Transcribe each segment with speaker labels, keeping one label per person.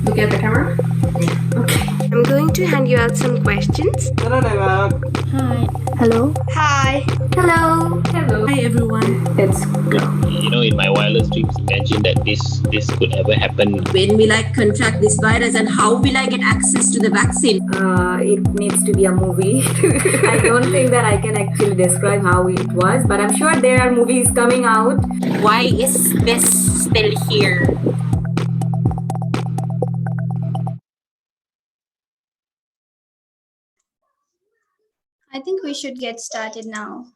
Speaker 1: Look at the camera. Okay.
Speaker 2: I'm going to hand you out some questions.
Speaker 3: Hi.
Speaker 2: Hello.
Speaker 3: Hi.
Speaker 2: Hello.
Speaker 1: Hello. Hi everyone. Let's go.
Speaker 4: In my wildest dreams, imagine that this could ever happen.
Speaker 5: When will I contract this virus and how will I get access to the vaccine?
Speaker 1: It needs to be a movie. I don't think that I can actually describe how it was, but I'm sure there are movies coming out.
Speaker 5: Why is this still here?
Speaker 3: I think we should get started now.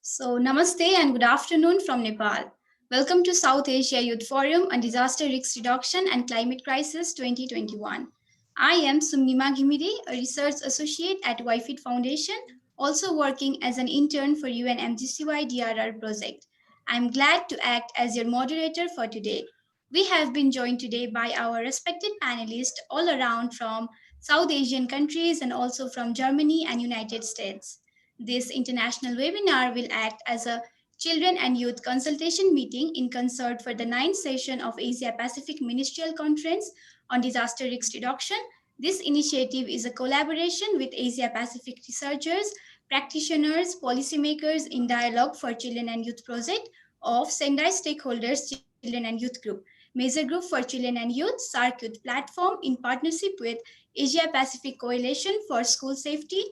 Speaker 3: So, namaste and good afternoon from Nepal. Welcome to South Asia Youth Forum on Disaster Risk Reduction and Climate Crisis 2021. I am Sumnima Ghimire, a research associate at YFIT Foundation, also working as an intern for UNMGCY DRR project. I'm glad to act as your moderator for today. We have been joined today by our respected panelists all around from South Asian countries and also from Germany and United States. This international webinar will act as a Children and Youth Consultation Meeting in concert for the 9th session of Asia Pacific Ministerial Conference on Disaster Risk Reduction. This initiative is a collaboration with Asia Pacific researchers, practitioners, policymakers in Dialogue for Children and Youth project of Sendai Stakeholders Children and Youth Group, Major Group for Children and Youth, SARC Youth Platform in partnership with Asia Pacific Coalition for School Safety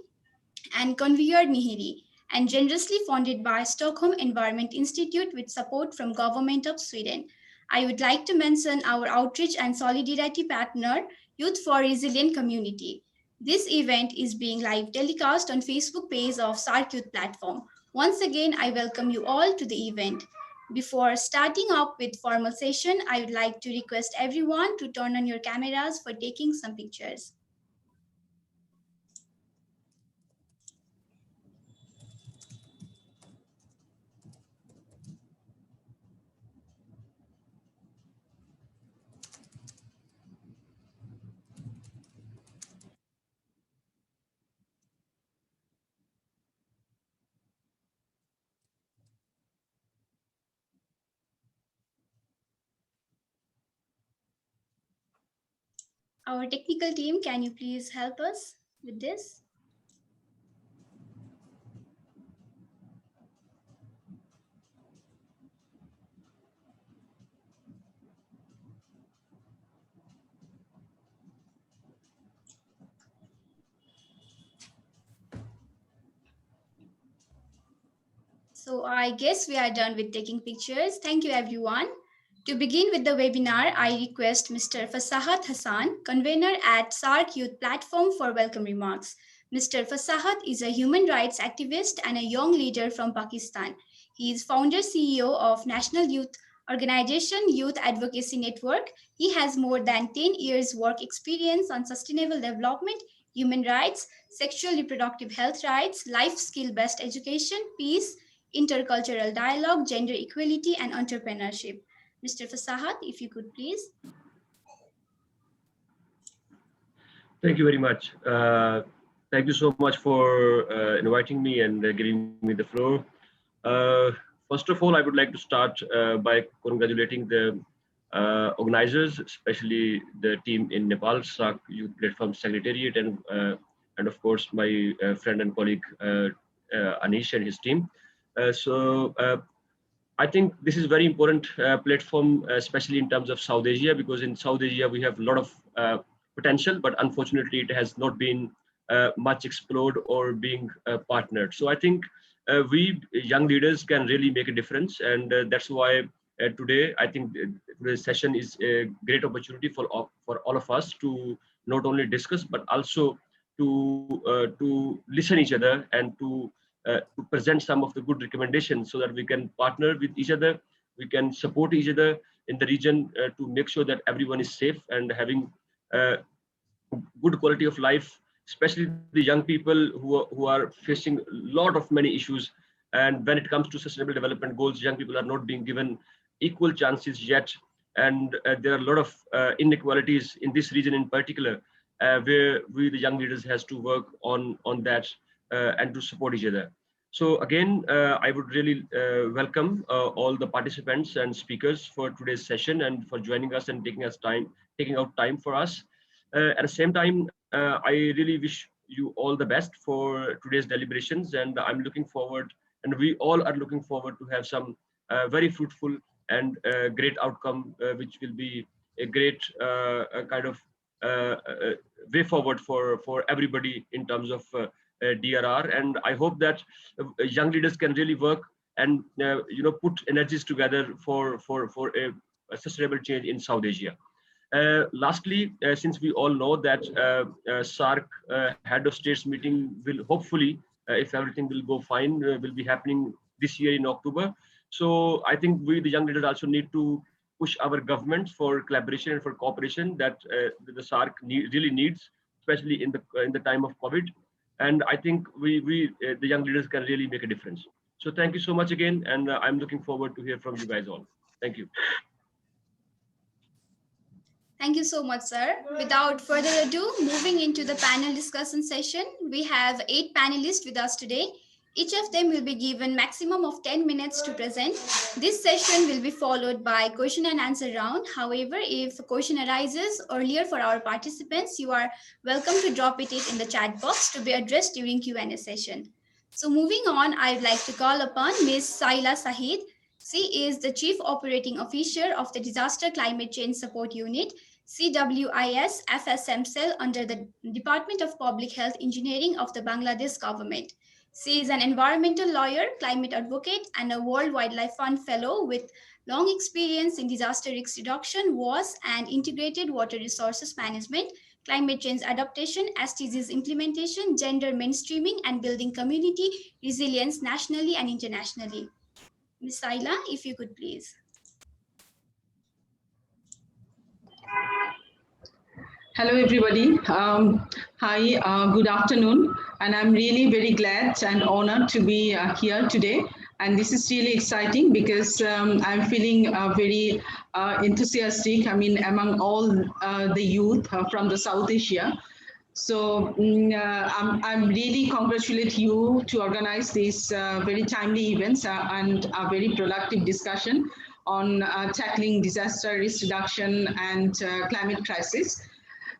Speaker 3: and Conveyor Nihiri, and generously funded by Stockholm Environment Institute with support from Government of Sweden. I would like to mention our outreach and solidarity partner, Youth for Resilient Community. This event is being live telecast on Facebook page of SARC Youth Platform. Once again, I welcome you all to the event. Before starting up with formal session, I would like to request everyone to turn on your cameras for taking some pictures. Our technical team, can you please help us with this? So I guess we are done with taking pictures. Thank you, everyone. To begin with the webinar, I request Mr. Fasahat Hassan, convener at SARC Youth Platform for welcome remarks. Mr. Fasahat is a human rights activist and a young leader from Pakistan. He is founder CEO of National Youth Organization Youth Advocacy Network. He has more than 10 years work experience on sustainable development, human rights, sexual reproductive health rights, life skill-based education, peace, intercultural dialogue, gender equality, and entrepreneurship. Mr. Fasahat, if you could please.
Speaker 6: Thank you very much. Thank you so much for inviting me and giving me the floor. First of all, I would like to start by congratulating the organizers, especially the team in Nepal, SAC Youth Platform Secretariat, and of course my friend and colleague Anish and his team. I think this is very important platform, especially in terms of South Asia, because in South Asia we have a lot of potential, but unfortunately it has not been much explored or being partnered. So I think we young leaders can really make a difference, and that's why today I think today's session is a great opportunity for all of us to not only discuss but also to listen each other and to present some of the good recommendations so that we can partner with each other, we can support each other in the region to make sure that everyone is safe and having good quality of life, especially the young people who are facing a lot of many issues. And when it comes to sustainable development goals, young people are not being given equal chances yet. And there are a lot of inequalities in this region in particular, where we, the young leaders, has to work on that and to support each other. So again, I would really welcome all the participants and speakers for today's session and for joining us and taking out time for us. At the same time, I really wish you all the best for today's deliberations, and I'm looking forward, and we all are looking forward to have some very fruitful and great outcome, which will be a great kind of way forward for everybody in terms of DRR. And I hope that young leaders can really work and put energies together for a sustainable change in South Asia. Lastly, since we all know that SAARC head of states meeting will hopefully, if everything will go fine, will be happening this year in October. So I think we, the young leaders, also need to push our governments for collaboration and for cooperation that the SAARC really needs, especially in the time of COVID. And I think the young leaders can really make a difference. So thank you so much again, and I'm looking forward to hear from you guys all. Thank you.
Speaker 3: Thank you so much, sir. Without further ado, moving into the panel discussion session, we have 8 panelists with us today. Each of them will be given maximum of 10 minutes to present. This session will be followed by question and answer round. However, if a question arises earlier for our participants, you are welcome to drop it in the chat box to be addressed during Q&A session. So moving on, I'd like to call upon Ms. Saila Sahid. She is the Chief Operating Officer of the Disaster Climate Change Support Unit, CWIS FSM cell under the Department of Public Health Engineering of the Bangladesh government. She is an environmental lawyer, climate advocate, and a World Wildlife Fund fellow with long experience in disaster risk reduction, WAS, and integrated water resources management, climate change adaptation, SDGs implementation, gender mainstreaming, and building community resilience nationally and internationally. Ms. Saila, if you could please.
Speaker 7: Hello, everybody. Hi, good afternoon. And I'm really very glad and honored to be here today. And this is really exciting because I'm feeling very enthusiastic, among all the youth from the South Asia. So I'm really congratulate you to organize these very timely events and a very productive discussion on tackling disaster risk reduction and climate crisis.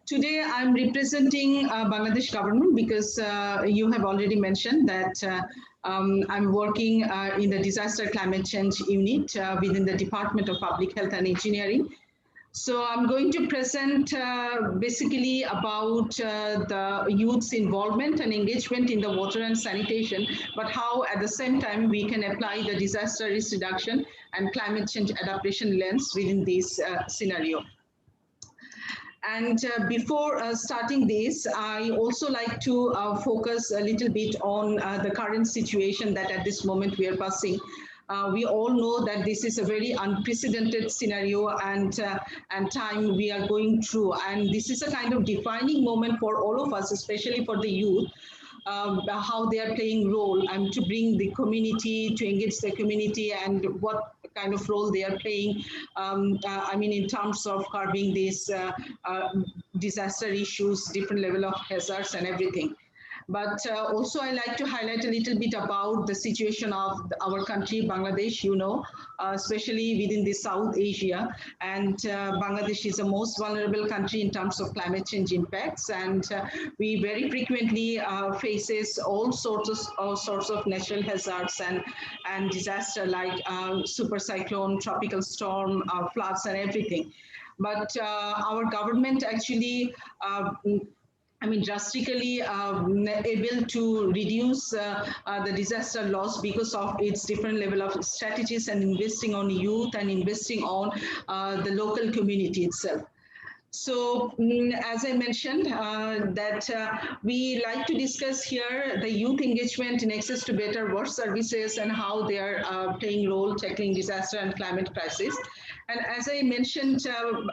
Speaker 7: Today, I'm representing Bangladesh government because you have already mentioned that I'm working in the Disaster Climate Change Unit within the Department of Public Health and Engineering. So I'm going to present basically about the youth's involvement and engagement in the water and sanitation, but how at the same time we can apply the disaster risk reduction and climate change adaptation lens within this scenario. And before starting this, I also like to focus a little bit on the current situation that at this moment we are passing. We all know that this is a very unprecedented scenario and time we are going through. And this is a kind of defining moment for all of us, especially for the youth, how they are playing role and to bring the community, to engage the community and what kind of role they are playing, in terms of curbing these disaster issues, different level of hazards and everything. But also I like to highlight a little bit about the situation of our country, Bangladesh, especially within the South Asia. And Bangladesh is the most vulnerable country in terms of climate change impacts. And we very frequently faces all sorts of natural hazards and disaster like super cyclone, tropical storm, floods and everything. But our government actually drastically able to reduce the disaster loss because of its different level of strategies and investing on youth and investing on the local community itself. So as I mentioned, we like to discuss here the youth engagement in access to better water services and how they are playing role tackling disaster and climate crisis. And as I mentioned,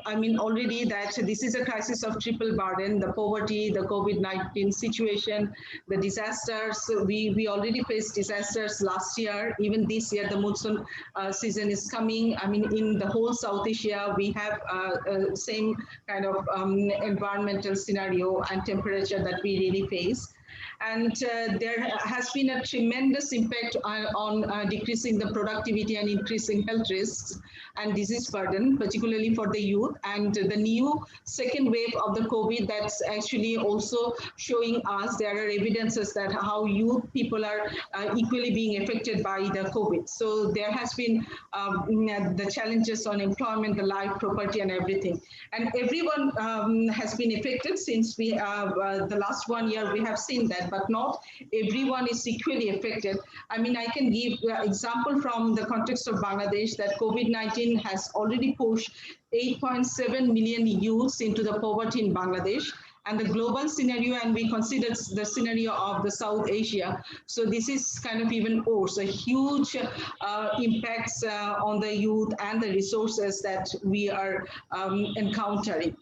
Speaker 7: already that this is a crisis of triple burden, the poverty, the COVID-19 situation, the disasters. We already faced disasters last year. Even this year, the monsoon season is coming. In the whole South Asia, we have same kind of environmental scenario and temperature that we really face. And there has been a tremendous impact on decreasing the productivity and increasing health risks and disease burden, particularly for the youth. And the new second wave of the COVID, that's actually also showing us there are evidences that how youth people are equally being affected by the COVID. So there has been the challenges on employment, the life, property, and everything. And everyone has been affected since we the last 1 year we have seen that, but not everyone is equally affected. I mean, I can give example from the context of Bangladesh that COVID-19 has already pushed 8.7 million youths into the poverty in Bangladesh. And the global scenario, and we consider the scenario of the South Asia. So this is kind of even worse, a huge impacts on the youth and the resources that we are encountering.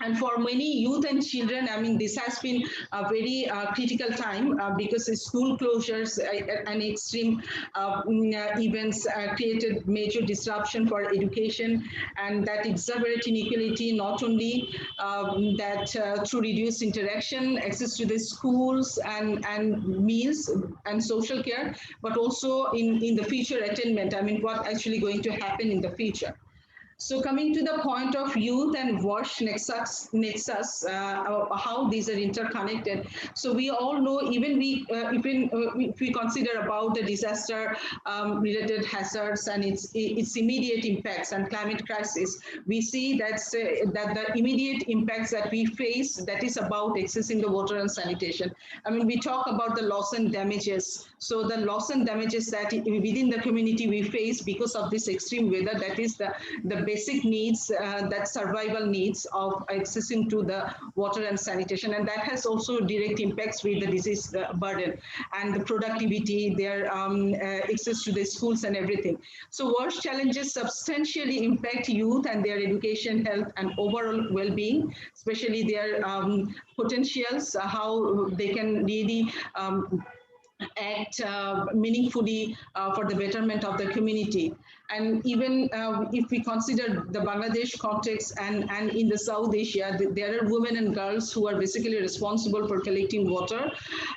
Speaker 7: And for many youth and children, I mean, this has been a very critical time because the school closures and extreme events created major disruption for education, and that exacerbate inequality, not only that through reduced interaction, access to the schools and meals and social care, but also in the future attainment. I mean, what actually going to happen in the future. So coming to the point of youth and WASH nexus, how these are interconnected. So we all know, even if we consider about the disaster related hazards and its immediate impacts and climate crisis, we see that the immediate impacts that we face, that is about accessing the water and sanitation. I mean, we talk about the loss and damages. So the loss and damages that within the community we face because of this extreme weather, that is the basic needs, that survival needs of accessing to the water and sanitation. And that has also direct impacts with the disease burden and the productivity, their access to the schools and everything. So WASH challenges substantially impact youth and their education, health, and overall well-being, especially their potentials, how they can really act meaningfully for the betterment of the community. And even if we consider the Bangladesh context and in the South Asia, there are women and girls who are basically responsible for collecting water.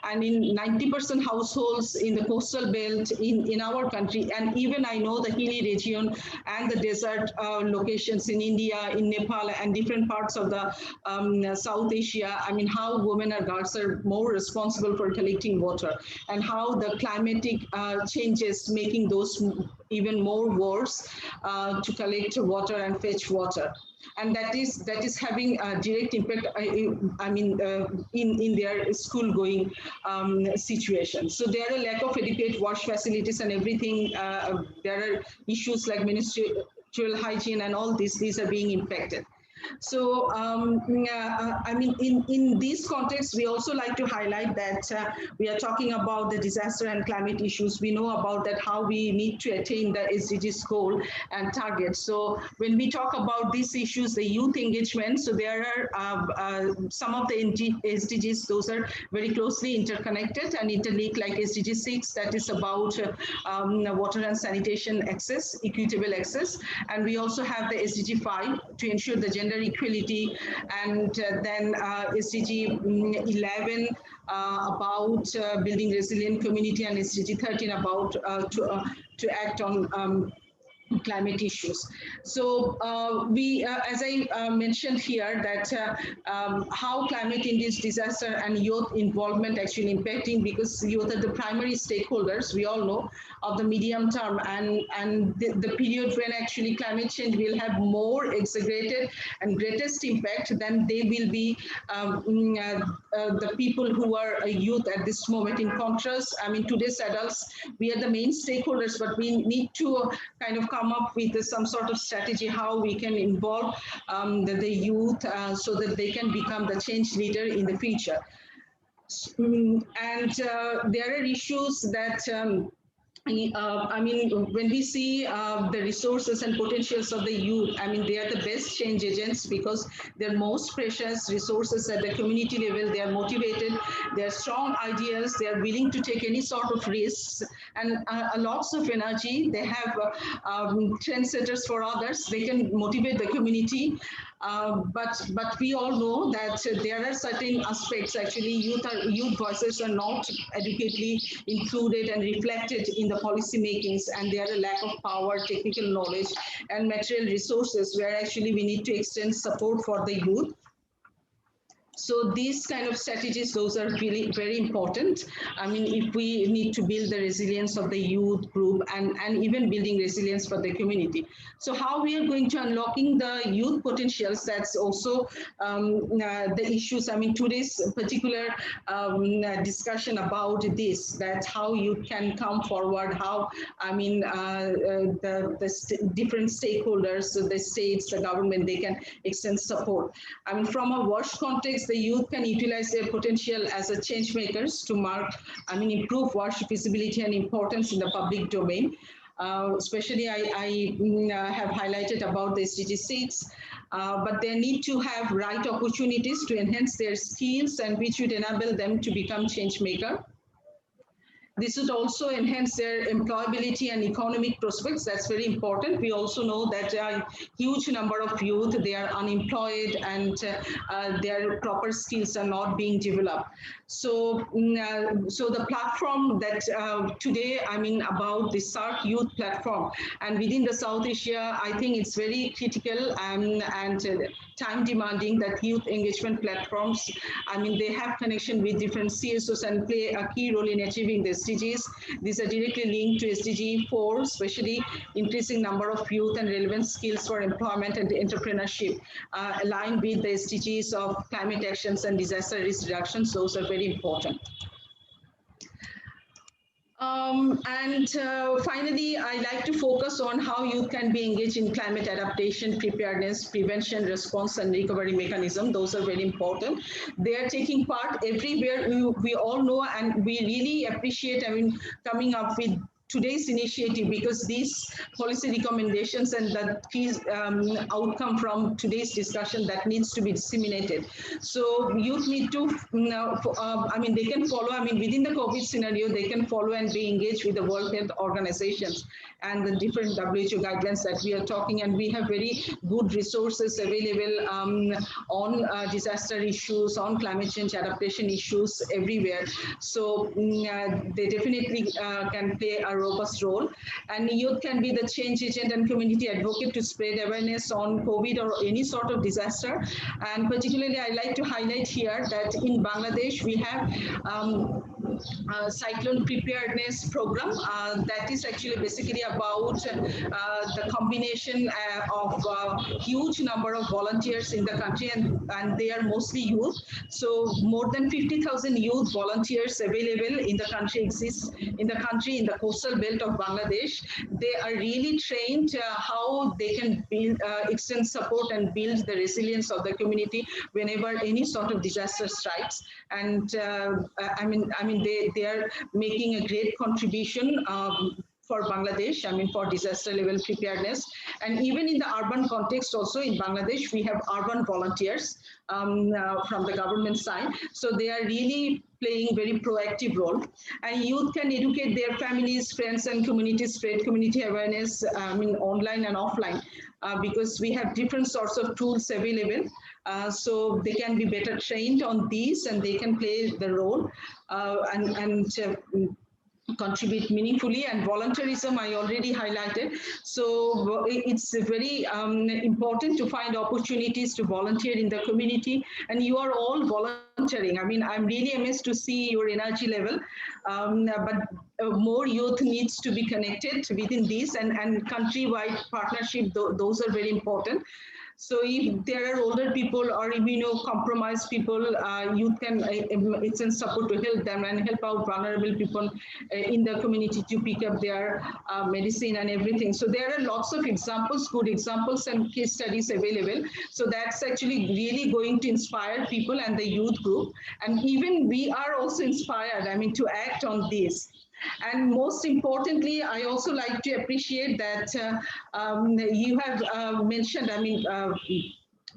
Speaker 7: And in 90% households in the coastal belt in our country, and even I know the hilly region and the desert locations in India, in Nepal, and different parts of the South Asia, I mean, how women and girls are more responsible for collecting water, and how the climatic changes making those even more worse to collect water and fetch water. And that is having a direct impact, I mean, in their school going situation. So there are lack of adequate wash facilities and everything. There are issues like ministerial hygiene and all these are being impacted. So, I mean, in this context, we also like to highlight that we are talking about the disaster and climate issues. We know about that, how we need to attain the SDGs goal and target. So when we talk about these issues, the youth engagement, so there are some of the SDGs, those are very closely interconnected and interlinked, like SDG 6, that is about water and sanitation access, equitable access. And we also have the SDG 5 to ensure the gender equality, and then SDG 11 about building resilient community, and SDG 13 about to act on climate issues. So we, as I mentioned here, that how climate-induced disaster and youth involvement actually impacting, because youth are the primary stakeholders, we all know, of the medium term, and the period when actually climate change will have more exaggerated and greatest impact, then they will be the people who are youth at this moment. In contrast, I mean, today's adults, we are the main stakeholders, but we need to kind of come up with some sort of strategy how we can involve the youth so that they can become the change leader in the future. And there are issues that I mean, when we see the resources and potentials of the youth, I mean, they are the best change agents because they're most precious resources at the community level. They are motivated, they are strong ideas, they are willing to take any sort of risks, and lots of energy. They have trendsetters for others. They can motivate the community. But we all know that there are certain aspects actually youth voices are not adequately included and reflected in the policy makings, and there are a lack of power, technical knowledge, and material resources where actually we need to extend support for the youth. So these kind of strategies, those are really very important. I mean, if we need to build the resilience of the youth group and even building resilience for the community. So how we are going to unlocking the youth potentials, that's also the issues. I mean, today's particular discussion about this, that how you can come forward, how, I mean, the different stakeholders, so the states, the government, they can extend support. I mean, from a WASH context, the youth can utilize their potential as a change makers to improve WASH visibility and importance in the public domain. Especially I have highlighted about the SDG 6, but they need to have right opportunities to enhance their skills and which would enable them to become change maker. This would also enhance their employability and economic prospects. That's very important. We also know that a huge number of youth, they are unemployed and their proper skills are not being developed. So, so the platform that today, I mean, about the SARC youth platform, and within the South Asia, I think it's very critical and time demanding that youth engagement platforms, I mean, they have connection with different CSOs and play a key role in achieving this. SDGs. These are directly linked to SDG 4, especially increasing number of youth and relevant skills for employment and entrepreneurship, aligned with the SDGs of climate actions and disaster risk reduction. Those are very important. Finally, I like to focus on how youth can be engaged in climate adaptation, preparedness, prevention, response, and recovery mechanism. Those are very important. They are taking part everywhere. We all know, and we really appreciate, I mean, coming up with today's initiative, because these policy recommendations and the key outcome from today's discussion that needs to be disseminated. So youth need to, I mean, they can follow, I mean, within the COVID scenario, they can follow and be engaged with the World Health Organizations and the different WHO guidelines that we are talking, and we have very good resources available on disaster issues, on climate change adaptation issues everywhere. So they definitely can play a robust role, and youth can be the change agent and community advocate to spread awareness on COVID or any sort of disaster. And particularly, I like to highlight here that in Bangladesh we have cyclone preparedness program that is actually basically about the combination of huge number of volunteers in the country, and they are mostly youth. So more than 50,000 youth volunteers available in the country exists in the coastal belt of Bangladesh. They are really trained how they can build, extend support and build the resilience of the community whenever any sort of disaster strikes. And I mean, they are making a great contribution for Bangladesh, I mean, for disaster level preparedness. And even in the urban context also in Bangladesh, we have urban volunteers from the government side. So they are really playing very proactive role. And youth can educate their families, friends, and communities, spread community awareness, I mean, online and offline, because we have different sorts of tools available. So they can be better trained on these, and they can play the role and contribute meaningfully. And volunteerism I already highlighted. So it's very important to find opportunities to volunteer in the community, and you are all volunteering. I mean, I'm really amazed to see your energy level, but more youth needs to be connected within this, and countrywide partnership, those are very important. So if there are older people or immunocompromised people, youth can extend support to help them and help out vulnerable people in the community to pick up their medicine and everything. So there are lots of examples, good examples and case studies available. So that's actually really going to inspire people and the youth group. And even we are also inspired, I mean, to act on this. And most importantly, I also like to appreciate that you have mentioned, I mean,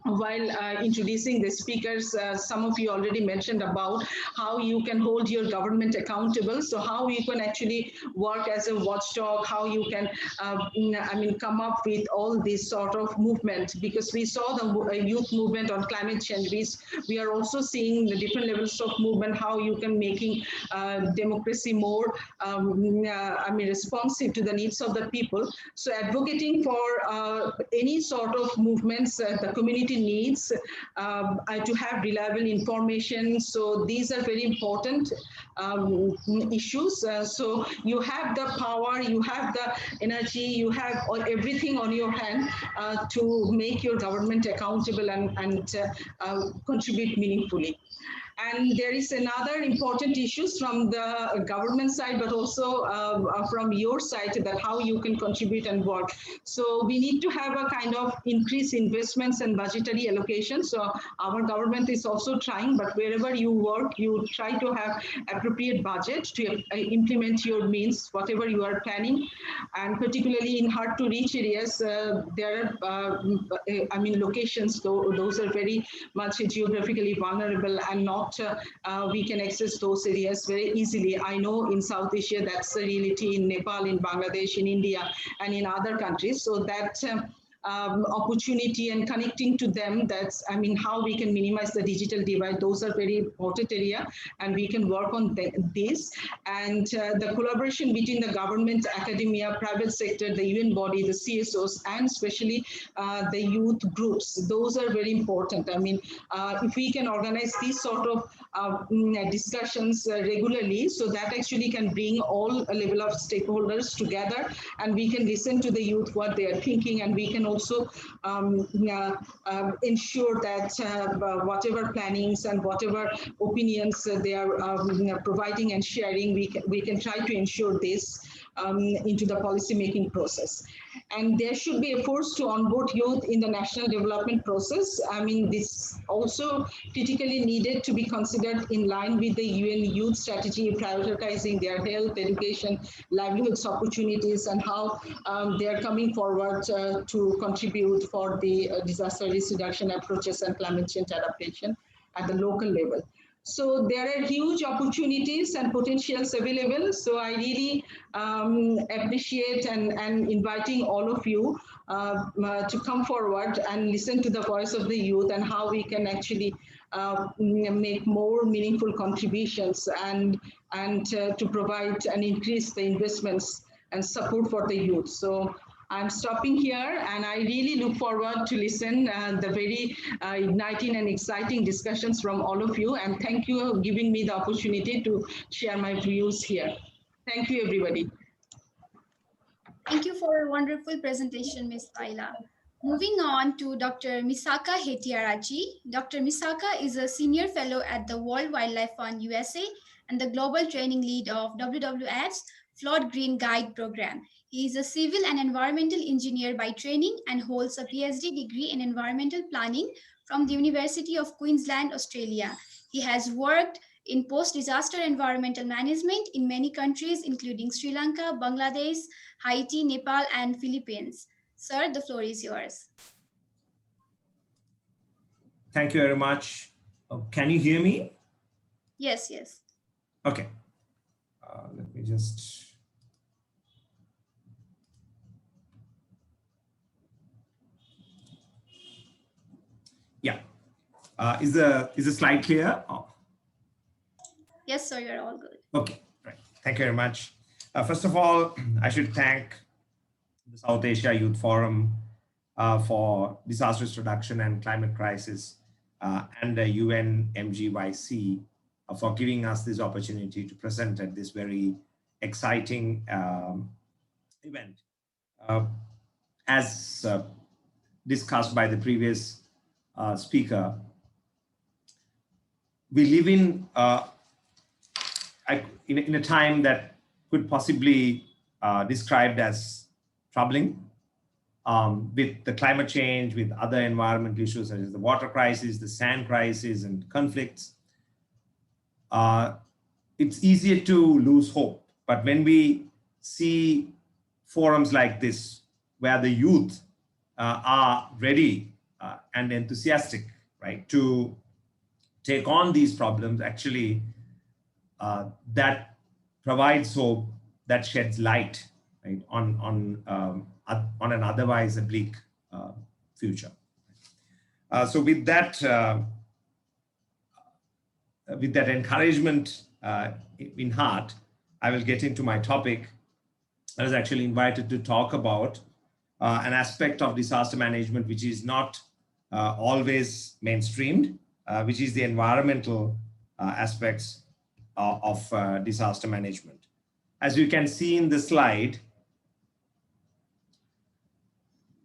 Speaker 7: while introducing the speakers, some of you already mentioned about how you can hold your government accountable. So how you can actually work as a watchdog, how you can, come up with all this sort of movement, because we saw the youth movement on climate change. We are also seeing the different levels of movement, how you can making democracy more, responsive to the needs of the people. So advocating for any sort of movements the community needs to have reliable information. So these are very important issues. So you have the power, you have the energy, you have everything on your hand to make your government accountable and contribute meaningfully. And there is another important issues from the government side, but also from your side, that how you can contribute and work. So we need to have a kind of increased investments and budgetary allocation. So our government is also trying, but wherever you work, you try to have appropriate budget to implement your means, whatever you are planning. And particularly in hard to reach areas, there are, locations, those are very much geographically vulnerable and not we can access those areas very easily. I know in South Asia, that's the reality in Nepal, in Bangladesh, in India, and in other countries. So that opportunity and connecting to them, that's, how we can minimize the digital divide. Those are very important area, and we can work on this. And the collaboration between the government, academia, private sector, the UN body, the CSOs, and especially the youth groups, those are very important. If we can organize these sort of discussions regularly, so that actually can bring all a level of stakeholders together, and we can listen to the youth, what they are thinking, and we can also ensure that whatever plannings and whatever opinions they are providing and sharing, we can try to ensure this into the policy making process. And there should be efforts to onboard youth in the national development process. This also critically needed to be considered in line with the UN youth strategy, prioritizing their health, education, livelihoods opportunities, and how they are coming forward to contribute for the disaster risk reduction approaches and climate change adaptation at the local level. So there are huge opportunities and potentials available. So I really appreciate and inviting all of you to come forward and listen to the voice of the youth, and how we can actually make more meaningful contributions and to provide and increase the investments and support for the youth. So I'm stopping here, and I really look forward to listen the very igniting and exciting discussions from all of you. And thank you for giving me the opportunity to share my views here. Thank you, everybody.
Speaker 3: Thank you for a wonderful presentation, Ms. Laila. Moving on to Dr. Misaka Hityaraji. Dr. Misaka is a senior fellow at the World Wildlife Fund USA and the global training lead of WWF's Flood Green Guide program. He is a civil and environmental engineer by training and holds a PhD degree in environmental planning from the University of Queensland, Australia. He has worked in post-disaster environmental management in many countries, including Sri Lanka, Bangladesh, Haiti, Nepal, and Philippines. Sir, the floor is yours.
Speaker 8: Thank you very much. Can you hear me?
Speaker 3: Yes, yes.
Speaker 8: Okay. Let me just... Yeah. Is the slide clear? Oh.
Speaker 3: Yes, sir, you're all good.
Speaker 8: Okay, right. Thank you very much. First of all, I should thank the South Asia Youth Forum for disaster risk reduction and climate crisis and the UN MGYC for giving us this opportunity to present at this very exciting event. As discussed by the previous speaker, we live in a time that could possibly described as troubling, with the climate change, with other environmental issues such as the water crisis, the sand crisis, and conflicts. It's easier to lose hope. But when we see forums like this, where the youth are ready and enthusiastic, right, to take on these problems, actually that provides hope, that sheds light, right, on an otherwise bleak future. So with that encouragement in heart, I will get into my topic. I was actually invited to talk about an aspect of disaster management which is not always mainstreamed, which is the environmental aspects of disaster management. As you can see in the slide,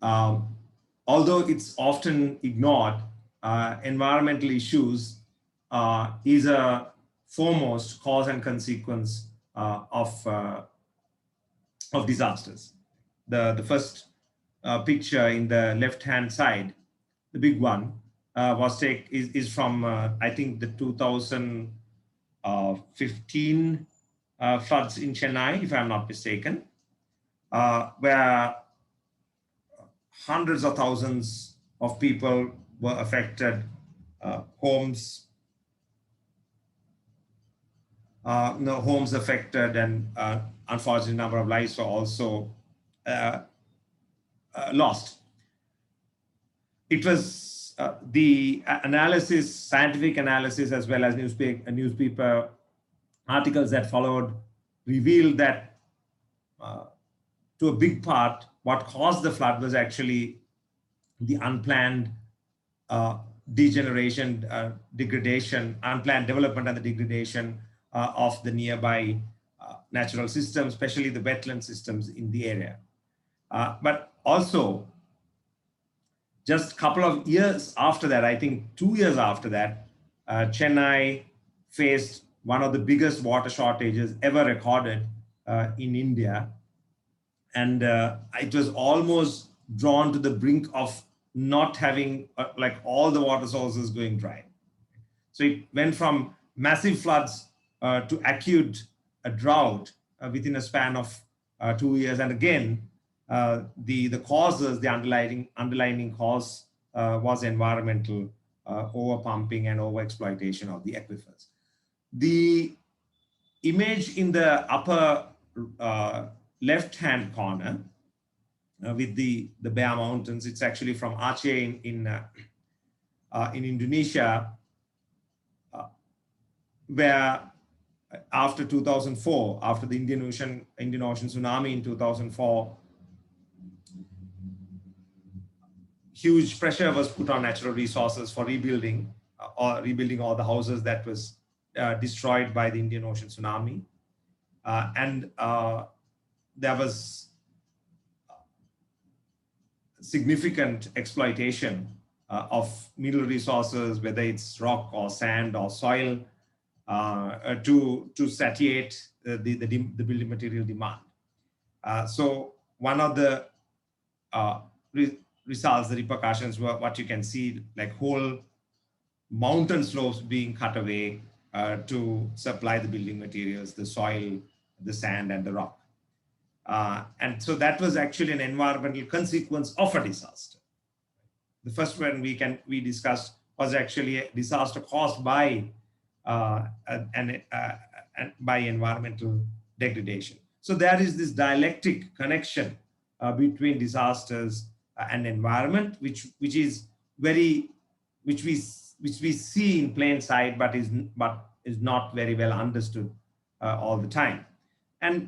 Speaker 8: although it's often ignored, environmental issues is a foremost cause and consequence of disasters. The first picture in the left-hand side, the big one, is from I think the 2015 floods in Chennai, if I'm not mistaken, where hundreds of thousands of people were affected, homes affected, and unfortunately number of lives were also lost. It was the analysis, scientific analysis, as well as newspaper articles that followed revealed that to a big part, what caused the flood was actually the unplanned degeneration, degradation, unplanned development and the degradation of the nearby natural systems, especially the wetland systems in the area. But also, just a couple of years after that, I think 2 years after that, Chennai faced one of the biggest water shortages ever recorded in India. And it was almost drawn to the brink of not having like all the water sources going dry. So it went from massive floods to acute drought within a span of 2 years. And again, the causes, the underlying cause was environmental overpumping and overexploitation of the aquifers. The image in the upper left-hand corner with the Bare Mountains, it's actually from Aceh in Indonesia, where after 2004, after the Indian Ocean tsunami in 2004, huge pressure was put on natural resources for rebuilding all the houses that was destroyed by the Indian Ocean tsunami. And there was significant exploitation of mineral resources, whether it's rock or sand or soil, to satiate the building material demand. So one of the results, the repercussions were what you can see, like whole mountain slopes being cut away to supply the building materials, the soil, the sand, and the rock. And so that was actually an environmental consequence of a disaster. The first one we discussed was actually a disaster caused by by environmental degradation. So there is this dialectic connection between disasters and environment, which we see in plain sight, but is not very well understood all the time. And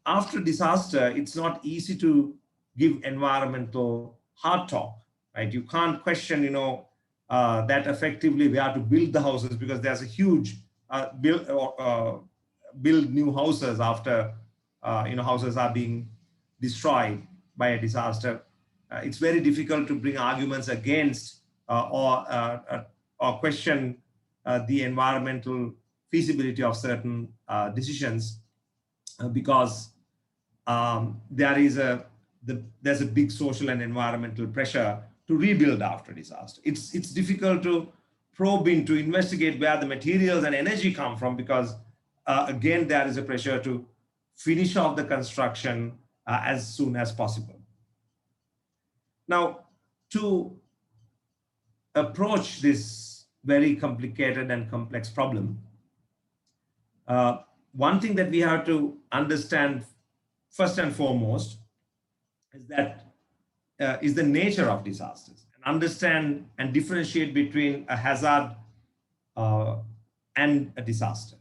Speaker 8: after disaster, it's not easy to give environmental hard talk, right? You can't question, that effectively we have to build the houses because there's a huge build new houses after houses are being destroyed by a disaster. It's very difficult to bring arguments against or question the environmental feasibility of certain decisions because there's a big social and environmental pressure to rebuild after disaster. It's difficult to probe into, investigate where the materials and energy come from because again, there is a pressure to finish off the construction as soon as possible. Now, to approach this very complicated and complex problem, one thing that we have to understand first and foremost is that is the nature of disasters, and understand and differentiate between a hazard and a disaster.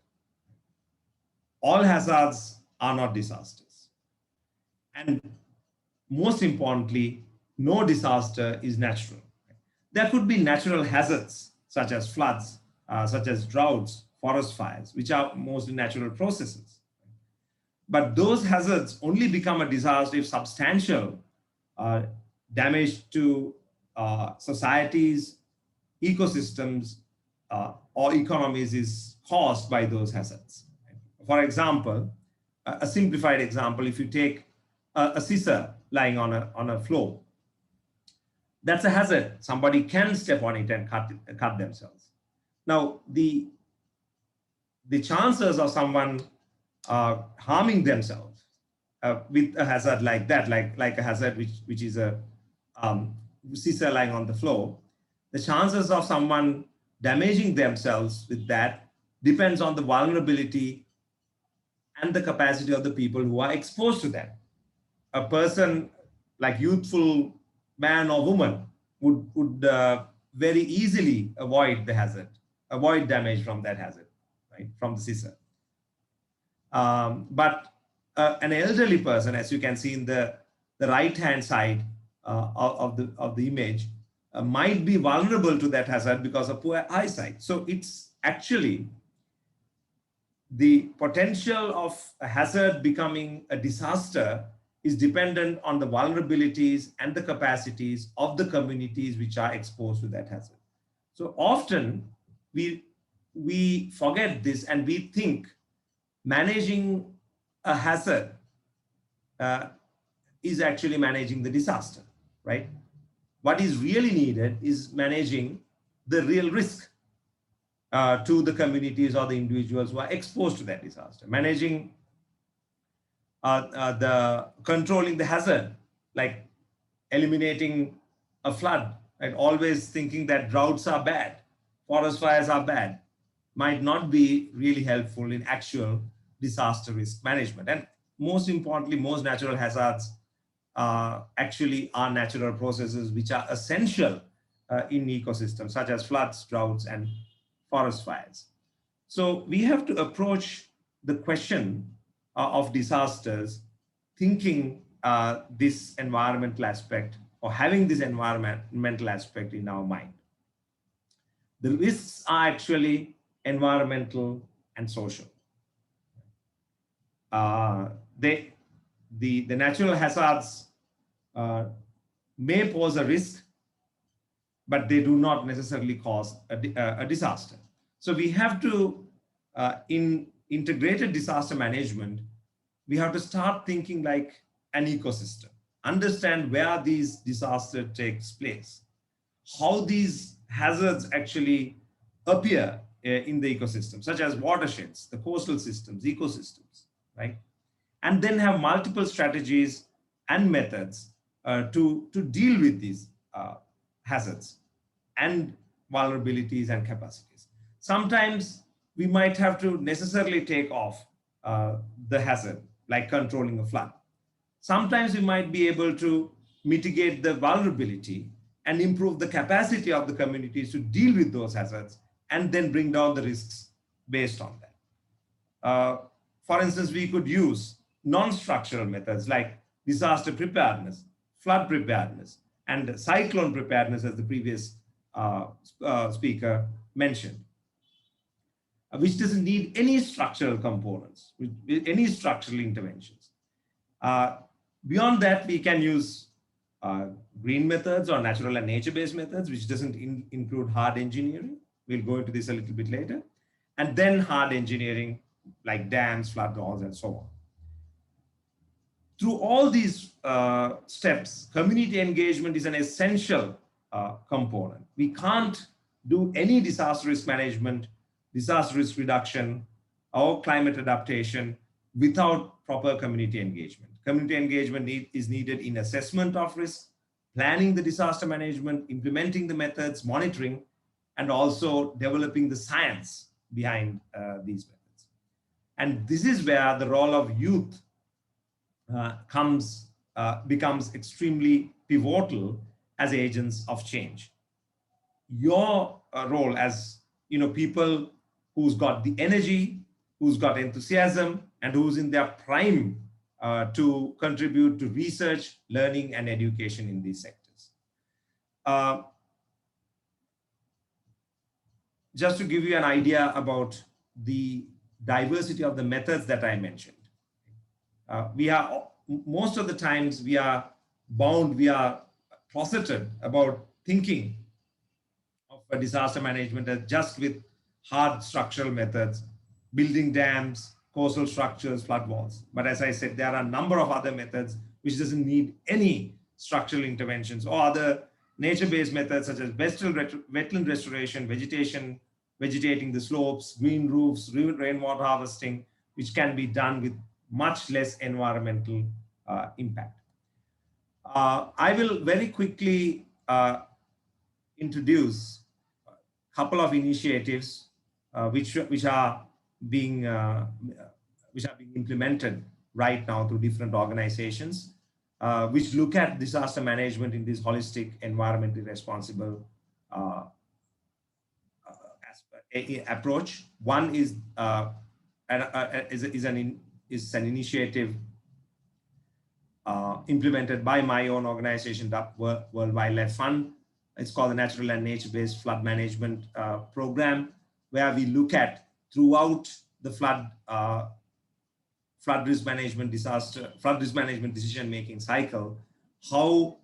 Speaker 8: All hazards are not disasters. And most importantly, no disaster is natural. There could be natural hazards such as floods, such as droughts, forest fires, which are mostly natural processes. But those hazards only become a disaster if substantial damage to societies, ecosystems, or economies is caused by those hazards. For example, a simplified example, if you take a scissor lying on a floor, that's a hazard. Somebody can step on it and cut themselves. Now, the chances of someone harming themselves with a hazard like that, like a hazard which is a scissor lying on the floor, the chances of someone damaging themselves with that depends on the vulnerability and the capacity of the people who are exposed to that. A person like youthful man or woman would very easily avoid the hazard, avoid damage from that hazard, right, from the scissor. But an elderly person, as you can see in the right-hand side of the image, might be vulnerable to that hazard because of poor eyesight. So it's actually the potential of a hazard becoming a disaster is dependent on the vulnerabilities and the capacities of the communities which are exposed to that hazard. So often we forget this and we think managing a hazard is actually managing the disaster, right? What is really needed is managing the real risk to the communities or the individuals who are exposed to that disaster. Managing controlling the hazard, like eliminating a flood, right? Always thinking that droughts are bad, forest fires are bad, might not be really helpful in actual disaster risk management. And most importantly, most natural hazards actually are natural processes which are essential in ecosystems, such as floods, droughts, and forest fires. So we have to approach the question of disasters thinking this environmental aspect, or having this environmental aspect in our mind. The risks are actually environmental and social. The natural hazards may pose a risk, but they do not necessarily cause a disaster. So we have to, in integrated disaster management, we have to start thinking like an ecosystem, understand where these disasters takes place, how these hazards actually appear in the ecosystem, such as watersheds, the coastal systems, ecosystems, right? And then have multiple strategies and methods to deal with these hazards and vulnerabilities and capacities. Sometimes we might have to necessarily take off the hazard, like controlling a flood. Sometimes we might be able to mitigate the vulnerability and improve the capacity of the communities to deal with those hazards, and then bring down the risks based on that. For instance, we could use non-structural methods like disaster preparedness, flood preparedness, and cyclone preparedness, as the previous speaker mentioned, which doesn't need any structural components, any structural interventions. Beyond that, we can use green methods or natural and nature-based methods, which doesn't include hard engineering. We'll go into this a little bit later. And then hard engineering, like dams, flood walls, and so on. Through all these steps, community engagement is an essential component. We can't do any disaster risk management, disaster risk reduction, or climate adaptation without proper community engagement. Community engagement is needed in assessment of risk, planning the disaster management, implementing the methods, monitoring, and also developing the science behind these methods. And this is where the role of youth becomes extremely pivotal as agents of change. Your role as people who's got the energy, who's got enthusiasm, and who's in their prime to contribute to research, learning, and education in these sectors. Just to give you an idea about the diversity of the methods that I mentioned, most of the times we are closeted about thinking of a disaster management as just with hard structural methods, building dams, coastal structures, flood walls. But as I said, there are a number of other methods which doesn't need any structural interventions, or other nature-based methods such as wetland restoration, vegetating the slopes, green roofs, rainwater harvesting, which can be done with much less environmental impact. I will very quickly introduce a couple of initiatives which are being implemented right now through different organizations, which look at disaster management in this holistic, environmentally responsible approach. One is an initiative implemented by my own organization, the World Wildlife Fund. It's called the Natural and Nature-Based Flood Management Program, where we look at throughout the flood risk management decision-making cycle, how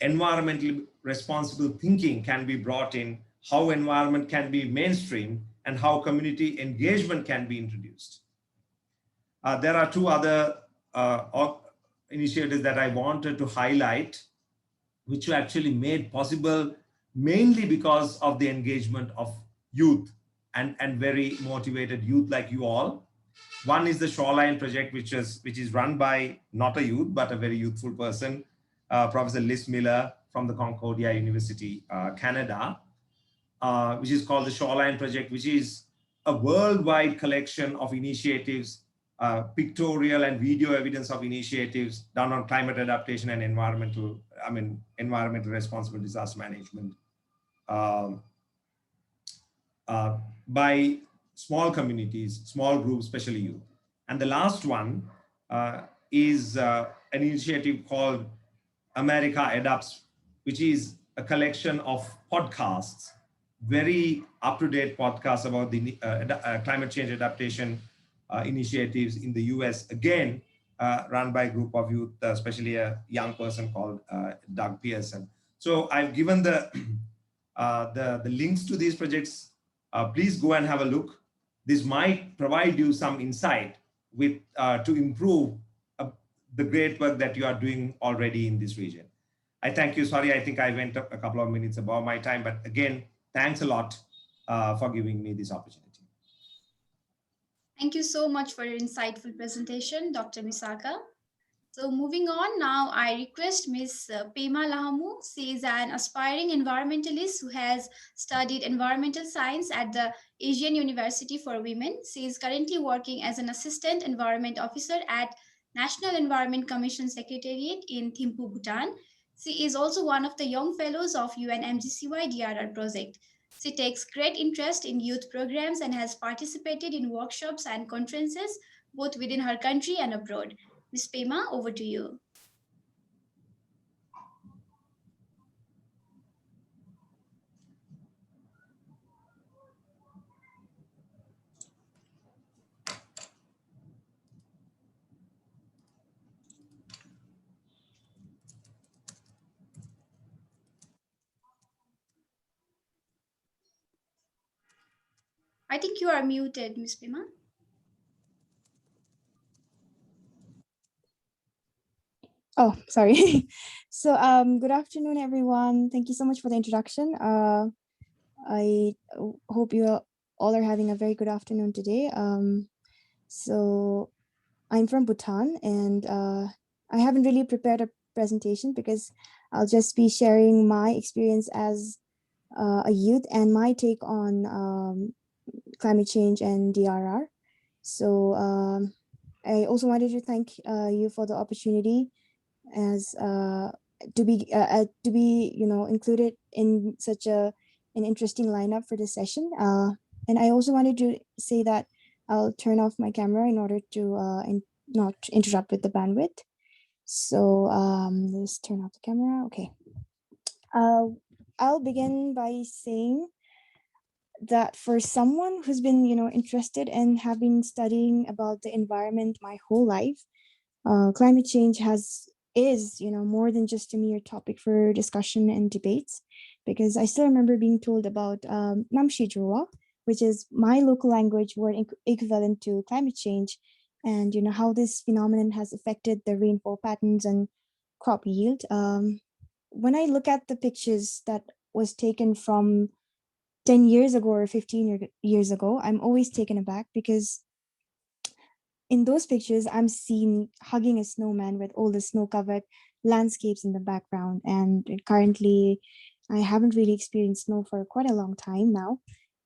Speaker 8: environmentally responsible thinking can be brought in, how environment can be mainstream, and how community engagement can be introduced. There are two other initiatives that I wanted to highlight, which were actually made possible mainly because of the engagement of youth and very motivated youth like you all. One is the Shoreline Project, which is run by not a youth, but a very youthful person, Professor Liz Miller from the Concordia University, Canada, which is called the Shoreline Project, which is a worldwide collection of initiatives, pictorial and video evidence of initiatives done on climate adaptation and environmental responsible disaster management by small communities, small groups, especially youth. And the last one is an initiative called America Adapts, which is a collection of podcasts, very up-to-date podcasts about the climate change adaptation initiatives in the US, again, run by a group of youth, especially a young person called Doug Pearson. So I've given the links to these projects. Please go and have a look. This might provide you some insight to improve the great work that you are doing already in this region. I thank you. Sorry, I think I went up a couple of minutes above my time, but again, thanks a lot for giving me this opportunity.
Speaker 3: Thank you so much for your insightful presentation, Dr. Misaka. So moving on now, I request Ms. Pema Lahamu. She is an aspiring environmentalist who has studied environmental science at the Asian University for Women. She is currently working as an assistant environment officer at National Environment Commission Secretariat in Thimphu, Bhutan. She is also one of the young fellows of UNMGCY DRR project. She takes great interest in youth programs and has participated in workshops and conferences both within her country and abroad. Ms. Pema, over to you. I think you are muted, Ms. Pema.
Speaker 9: Oh, sorry. So, good afternoon, everyone. Thank you so much for the introduction. I hope you all are having a very good afternoon today. So, I'm from Bhutan, and I haven't really prepared a presentation because I'll just be sharing my experience as a youth and my take on climate change and DRR. So I also wanted to thank you for the opportunity as to be included in such an interesting lineup for this session. And I also wanted to say that I'll turn off my camera in order to not interrupt with the bandwidth. So let's turn off the camera. Okay. I'll begin by saying that for someone who's been, interested and have been studying about the environment my whole life, climate change is more than just a mere topic for discussion and debates, because I still remember being told about Namshijua, which is my local language word equivalent to climate change, and how this phenomenon has affected the rainfall patterns and crop yield. When I look at the pictures that was taken from 10 years ago or 15 years ago, I'm always taken aback, because in those pictures, I'm seen hugging a snowman with all the snow-covered landscapes in the background. And currently, I haven't really experienced snow for quite a long time now.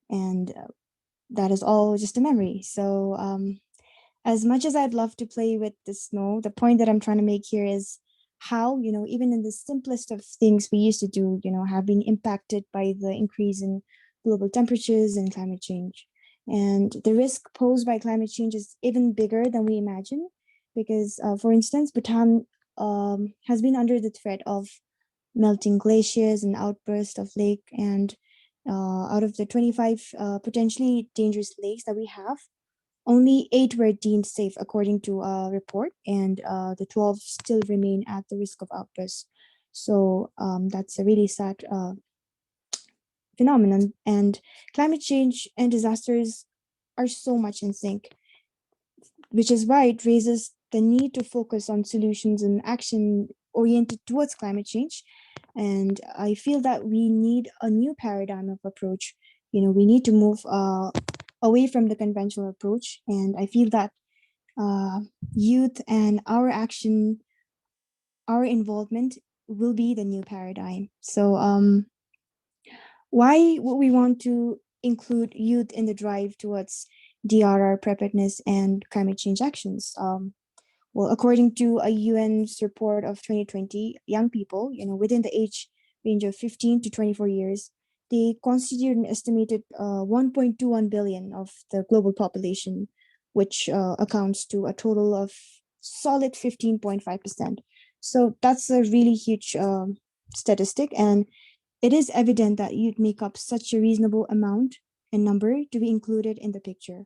Speaker 9: And that is all just a memory. So as much as I'd love to play with the snow, the point that I'm trying to make here is how, even in the simplest of things we used to do, have been impacted by the increase in global temperatures and climate change. And the risk posed by climate change is even bigger than we imagine, because, for instance, Bhutan has been under the threat of melting glaciers and outbursts of lake. And out of the 25 potentially dangerous lakes that we have, only 8 were deemed safe according to a report, and the 12 still remain at the risk of outbursts. So that's a really sad phenomenon. And climate change and disasters are so much in sync, which is why it raises the need to focus on solutions and action oriented towards climate change. And I feel that we need a new paradigm of approach. We need to move away from the conventional approach. And I feel that youth and our action, our involvement will be the new paradigm. So why would we want to include youth in the drive towards DRR preparedness and climate change actions? Well, according to a UN's report of 2020, young people, within the age range of 15 to 24 years, they constitute an estimated 1.21 billion of the global population, which accounts to a total of solid 15.5%. So that's a really huge statistic, and it is evident that you'd make up such a reasonable amount and number to be included in the picture.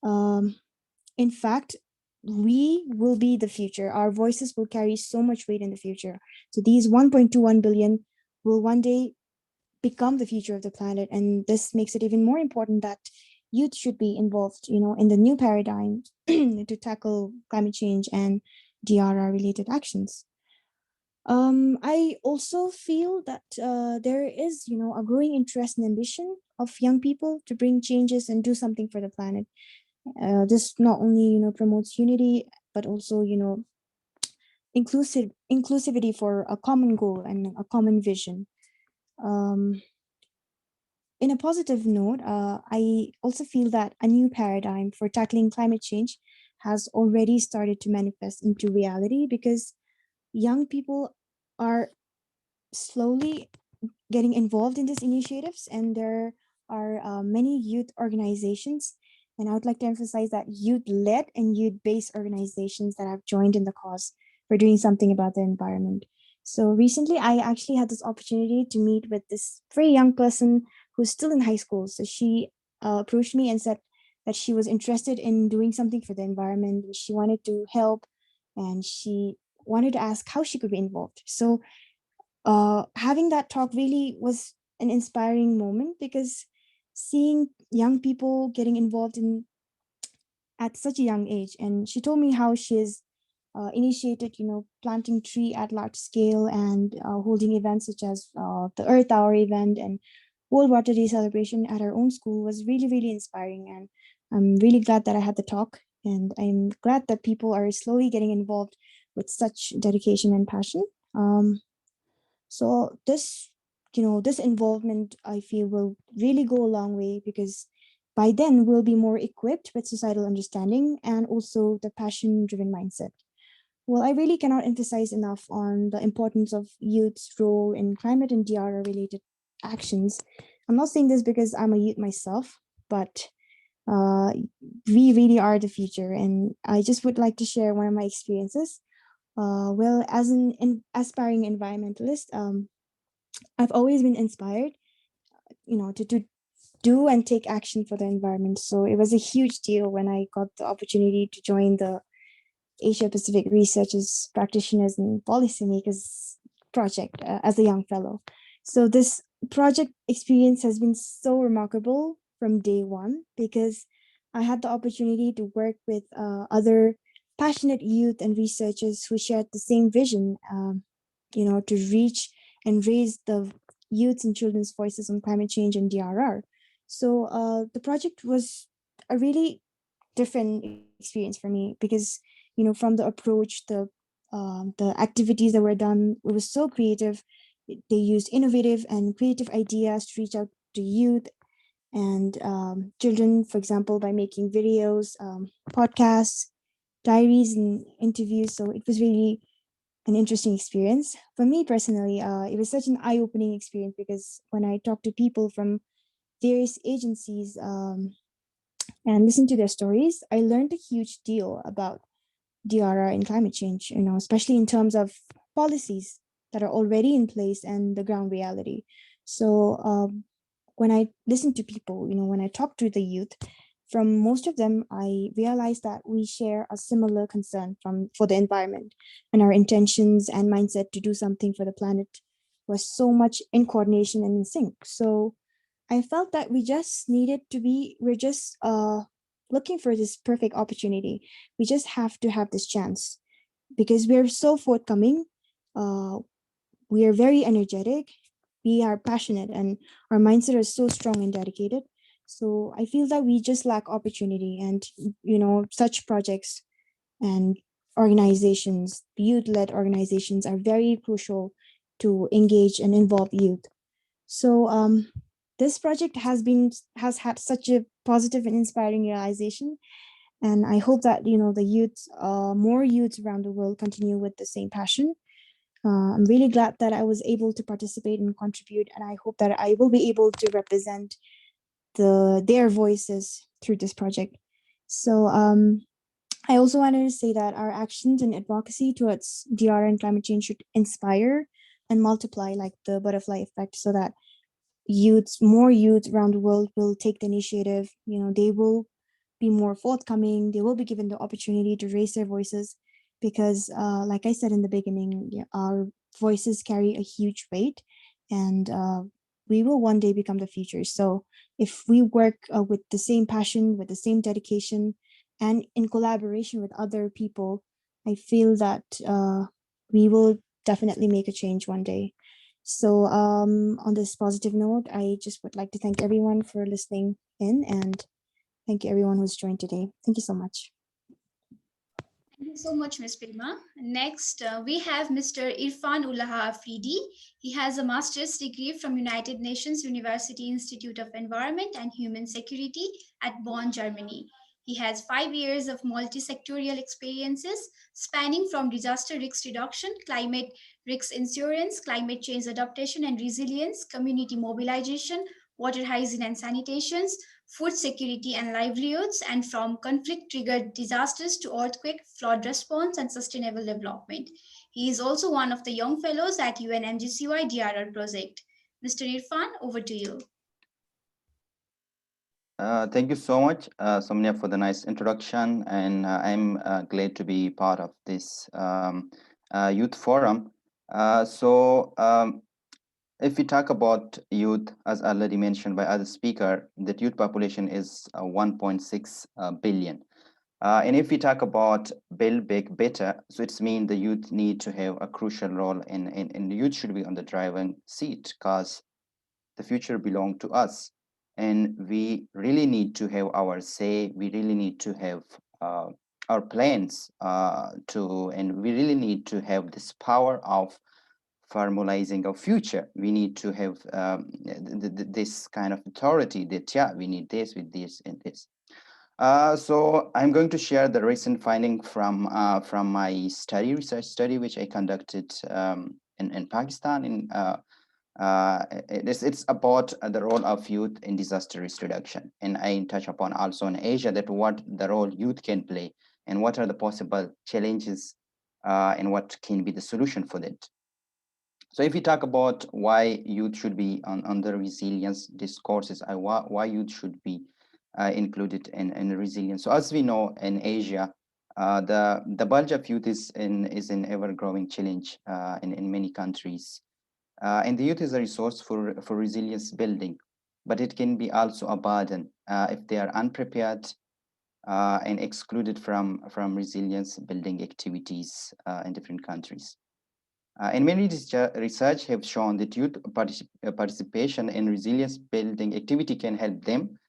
Speaker 9: In fact, we will be the future. Our voices will carry so much weight in the future. So these 1.21 billion will one day become the future of the planet. And this makes it even more important that youth should be involved, in the new paradigm to tackle climate change and DRR related actions. I also feel that there is, a growing interest and ambition of young people to bring changes and do something for the planet. This not only, promotes unity, but also, inclusivity for a common goal and a common vision. In a positive note, I also feel that a new paradigm for tackling climate change has already started to manifest into reality, because young people are slowly getting involved in these initiatives, and there are many youth organizations, and I would like to emphasize that youth-led and youth-based organizations that have joined in the cause for doing something about the environment. So recently, I actually had this opportunity to meet with this very young person who's still in high school. So she approached me and said that she was interested in doing something for the environment. She wanted to help, and she wanted to ask how she could be involved. So having that talk really was an inspiring moment, because seeing young people getting involved in at such a young age, and she told me how she's initiated, planting tree at large scale and holding events such as the Earth Hour event and World Water Day celebration at her own school was really, really inspiring. And I'm really glad that I had the talk, and I'm glad that people are slowly getting involved with such dedication and passion. So this, this involvement, I feel, will really go a long way, because by then we'll be more equipped with societal understanding and also the passion-driven mindset. Well, I really cannot emphasize enough on the importance of youth's role in climate and DRR related actions. I'm not saying this because I'm a youth myself, but uh, we really are the future. And I just would like to share one of my experiences. Well, as an aspiring environmentalist, I've always been inspired, to do and take action for the environment. So it was a huge deal when I got the opportunity to join the Asia Pacific Researchers, Practitioners, and Policymakers project as a young fellow. So this project experience has been so remarkable from day one, because I had the opportunity to work with other passionate youth and researchers who shared the same vision, to reach and raise the youth and children's voices on climate change and DRR. So the project was a really different experience for me, because from the approach, the activities that were done, it was so creative. They used innovative and creative ideas to reach out to youth and children, for example, by making videos, podcasts, diaries, and interviews. So it was really an interesting experience for me personally. It was such an eye-opening experience, because when I talked to people from various agencies and listened to their stories, I learned a huge deal about DRR and climate change, especially in terms of policies that are already in place and the ground reality. So when I listen to people, when I talk to the youth, from most of them, I realized that we share a similar concern for the environment, and our intentions and mindset to do something for the planet was so much in coordination and in sync. So I felt that we're just looking for this perfect opportunity. We just have to have this chance, because we're so forthcoming. We are very energetic. We are passionate, and our mindset is so strong and dedicated. So I feel that we just lack opportunity, and such projects and organizations, youth-led organizations, are very crucial to engage and involve youth. So this project has had such a positive and inspiring realization, and I hope that the youth, more youths around the world, continue with the same passion. I'm really glad that I was able to participate and contribute, and I hope that I will be able to represent their voices through this project. So I also wanted to say that our actions and advocacy towards DR and climate change should inspire and multiply like the butterfly effect, so that more youths around the world will take the initiative. They will be more forthcoming. They will be given the opportunity to raise their voices, because like I said in the beginning, our voices carry a huge weight, and we will one day become the future. So if we work with the same passion, with the same dedication, and in collaboration with other people, I feel that we will definitely make a change one day. So on this positive note, I just would like to thank everyone for listening in, and thank you everyone who's joined today. Thank you so much.
Speaker 3: Thank you so much, Ms. Prima. Next, we have Mr. Irfan Ullah Affidi. He has a master's degree from United Nations University Institute of Environment and Human Security at Bonn, Germany. He has 5 years of multi-sectorial experiences spanning from disaster risk reduction, climate risk insurance, climate change adaptation and resilience, community mobilization, water hygiene and sanitations, food security and livelihoods, and from conflict-triggered disasters to earthquake, flood response, and sustainable development. He is also one of the young fellows at UNMGCY DRR project. Mr. Irfan, over to you.
Speaker 10: Thank you so much, Somnia, for the nice introduction, and I'm glad to be part of this youth forum. If we talk about youth, as already mentioned by other speaker, the youth population is 1.6 billion. And if we talk about build big better, so it's mean the youth need to have a crucial role in the youth should be on the driving seat, because the future belong to us. And we really need to have our say. We really need to have our plans and we really need to have this power of formalizing our future. We need to have this kind of authority that, yeah, we need this with this and this. So I'm going to share the recent finding from my research study, which I conducted in Pakistan. It's about the role of youth in disaster risk reduction, and I touch upon also in Asia that what the role youth can play and what are the possible challenges and what can be the solution for that. So if we talk about why youth should be on the resilience discourses, why youth should be included in resilience. So as we know in Asia, the bulge of youth is an ever growing challenge in many countries. And the youth is a resource for resilience building, but it can be also a burden if they are unprepared and excluded from resilience building activities in different countries. And many research have shown that youth participation in resilience building activity can help them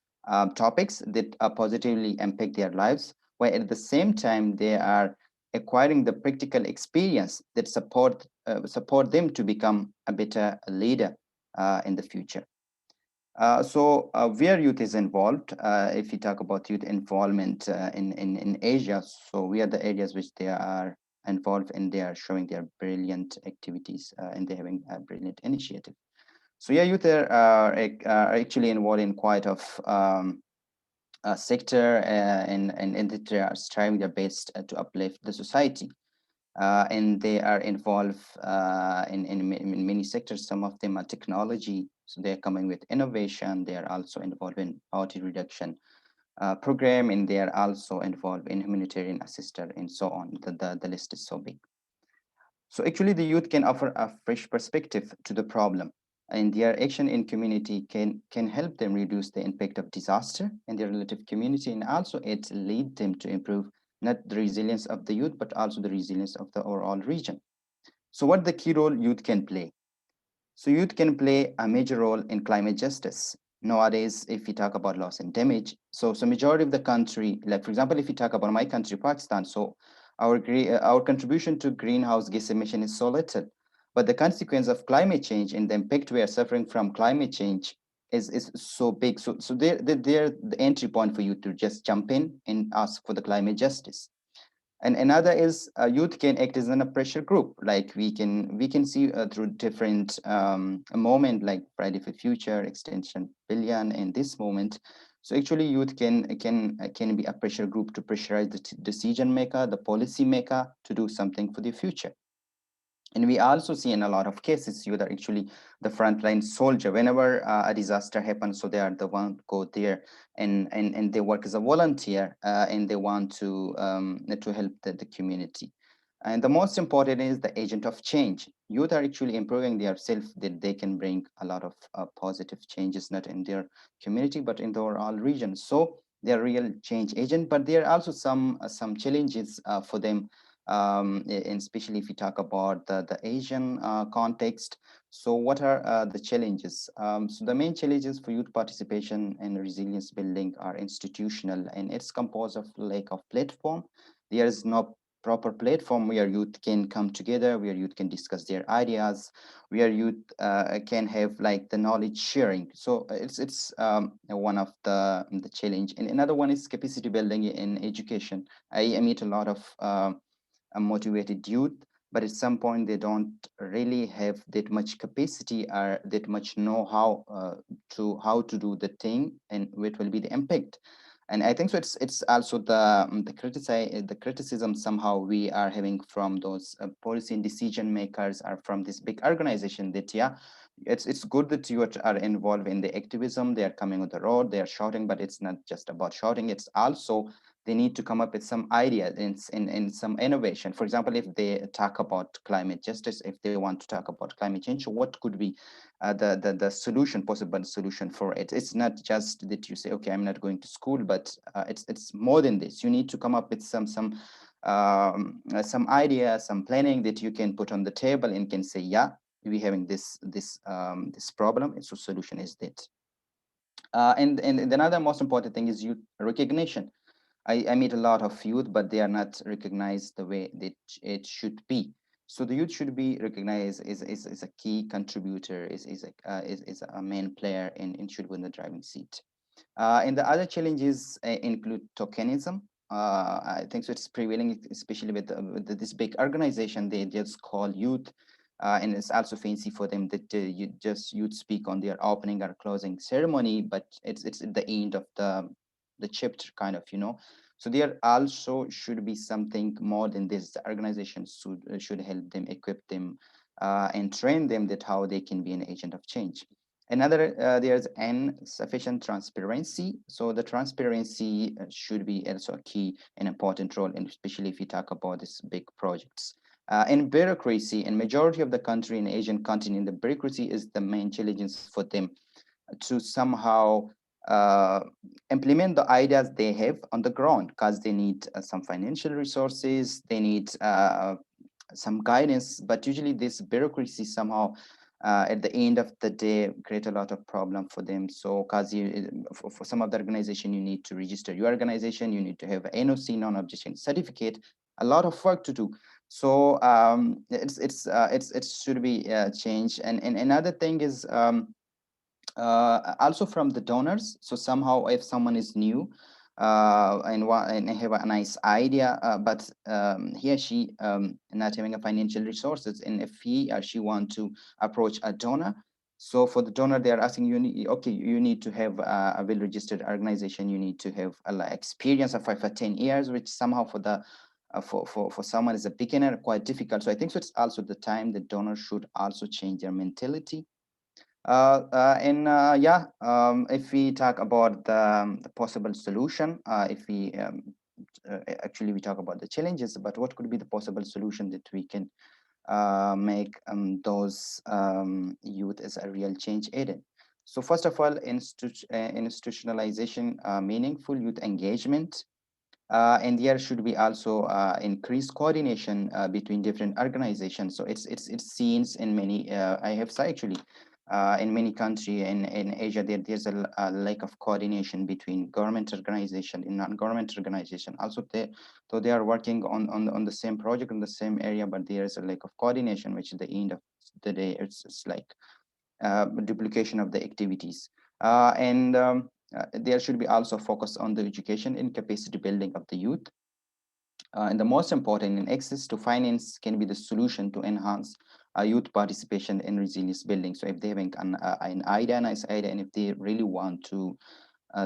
Speaker 10: topics that positively impact their lives, while at the same time they are acquiring the practical experience that support them to become a better leader in the future. So where youth is involved, if you talk about youth involvement in Asia, so we are the areas which they are involved and they are showing their brilliant activities and they're having a brilliant initiative. So yeah, youth are actually involved in quite of sector and they are striving their best to uplift the society. And they are involved in many sectors. Some of them are technology, so they're coming with innovation. They are also involved in poverty reduction program, and they are also involved in humanitarian assistance and so on. The list is so big. So actually the youth can offer a fresh perspective to the problem, and their action in community can help them reduce the impact of disaster in their relative community, and also it lead them to improve not the resilience of the youth, but also the resilience of the overall region. So what the key role youth can play? So youth can play a major role in climate justice. Nowadays, if we talk about loss and damage, so majority of the country, like for example, if we talk about my country, Pakistan, so our contribution to greenhouse gas emission is so little, but the consequence of climate change and the impact we are suffering from climate change is so big. So they're the entry point for you to just jump in and ask for the climate justice. And another is youth can act as a pressure group. Like we can see through different moment like Friday for Future, Extension Billion, and this moment. So actually, youth can be a pressure group to pressurize the decision maker, the policy maker, to do something for the future. And we also see in a lot of cases, youth are actually the frontline soldier. Whenever a disaster happens, so they are the one go there and they work as a volunteer and they want to help the community. And the most important is the agent of change. Youth are actually improving themselves that they can bring a lot of positive changes, not in their community, but in the overall region. So they're real change agent, but there are also some challenges for them, and especially if we talk about the Asian context. So what are the challenges? So the main challenges for youth participation and resilience building are institutional, and it's composed of lack of platform. There is no proper platform where youth can come together, where youth can discuss their ideas, where youth can have like the knowledge sharing. So it's one of the challenge. And another one is capacity building in education. I meet a lot of motivated youth, but at some point they don't really have that much capacity or that much know-how to do the thing and what will be the impact. And I think so it's also the criticism somehow we are having from those policy and decision makers or from this big organization that, yeah, it's good that you are involved in the activism, they are coming on the road, they are shouting, but it's not just about shouting, it's also they need to come up with some ideas in some innovation. For example, if they talk about climate justice, if they want to talk about climate change, what could be the solution, possible solution for it? It's not just that you say, okay, I'm not going to school, but it's more than this. You need to come up with some idea, some planning that you can put on the table and can say, yeah, we're having this problem, and so solution is that. And another most important thing is youth recognition. I meet a lot of youth, but they are not recognized the way that it should be. So the youth should be recognized as a key contributor, is a main player and should be in the driving seat. And the other challenges include tokenism. I think so it's prevailing, especially with this big organization. They just call youth, and it's also fancy for them that you'd speak on their opening or closing ceremony, but it's at the end of the chapter, kind of, you know. So there also should be something more than this. The organization should help them, equip them, and train them that how they can be an agent of change. Another, there's insufficient transparency. So the transparency should be also a key and important role, and especially if you talk about these big projects. In bureaucracy, in majority of the country in Asian continent, the bureaucracy is the main challenges for them to somehow implement the ideas they have on the ground, because they need some financial resources, they need some guidance, but usually this bureaucracy somehow at the end of the day create a lot of problem for them. So because for some of the organization, you need to register your organization, you need to have an NOC, non-objection certificate, a lot of work to do. So it should be changed. And another thing is also from the donors. So somehow if someone is new and have a nice idea, but he or she not having a financial resources, and if he or she want to approach a donor, so for the donor, they are asking you, you need to have a well-registered organization, you need to have experience of 5 or 10 years, which somehow for the for someone is a beginner quite difficult. So I think so it's also the time the donor should also change their mentality. If we talk about the possible solution, if we actually we talk about the challenges, but what could be the possible solution that we can make those youth as a real change agent? So first of all, institutionalization, meaningful youth engagement, and there should be also increased coordination between different organizations. So it's seen in many. I have said actually. In many countries in Asia, there's a lack of coordination between government organization and non-government organization. Also, they are working on the same project in the same area, but there is a lack of coordination, which at the end of the day, it's like duplication of the activities. There should be also focus on the education and capacity building of the youth. And the most important, access to finance can be the solution to enhance youth participation in resilience building. So if they're having an idea, a nice idea, and if they really want to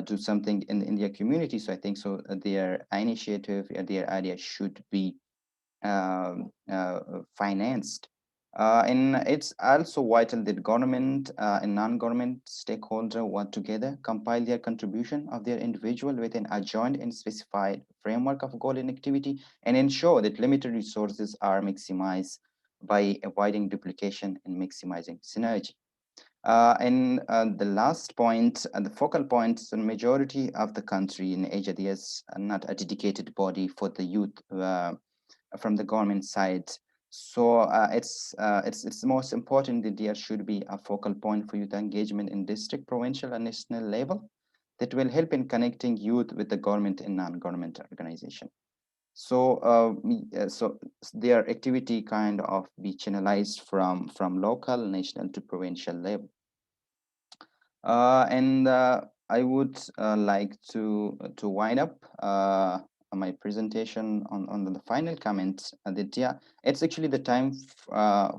Speaker 10: do something in their community, so I think so their initiative, their idea should be financed. And it's also vital that government and non-government stakeholders work together, compile their contribution of their individual within a joint and specified framework of goal and activity, and ensure that limited resources are maximized by avoiding duplication and maximizing synergy. The last point, the focal point, the majority of the country in Asia, there's not a dedicated body for the youth from the government side. So it's most important that there should be a focal point for youth engagement in district, provincial, and national level that will help in connecting youth with the government and non-government organization. So so their activity kind of be channelized from local, national to provincial level. I would like to wind up my presentation on the final comment that yeah, it's actually the time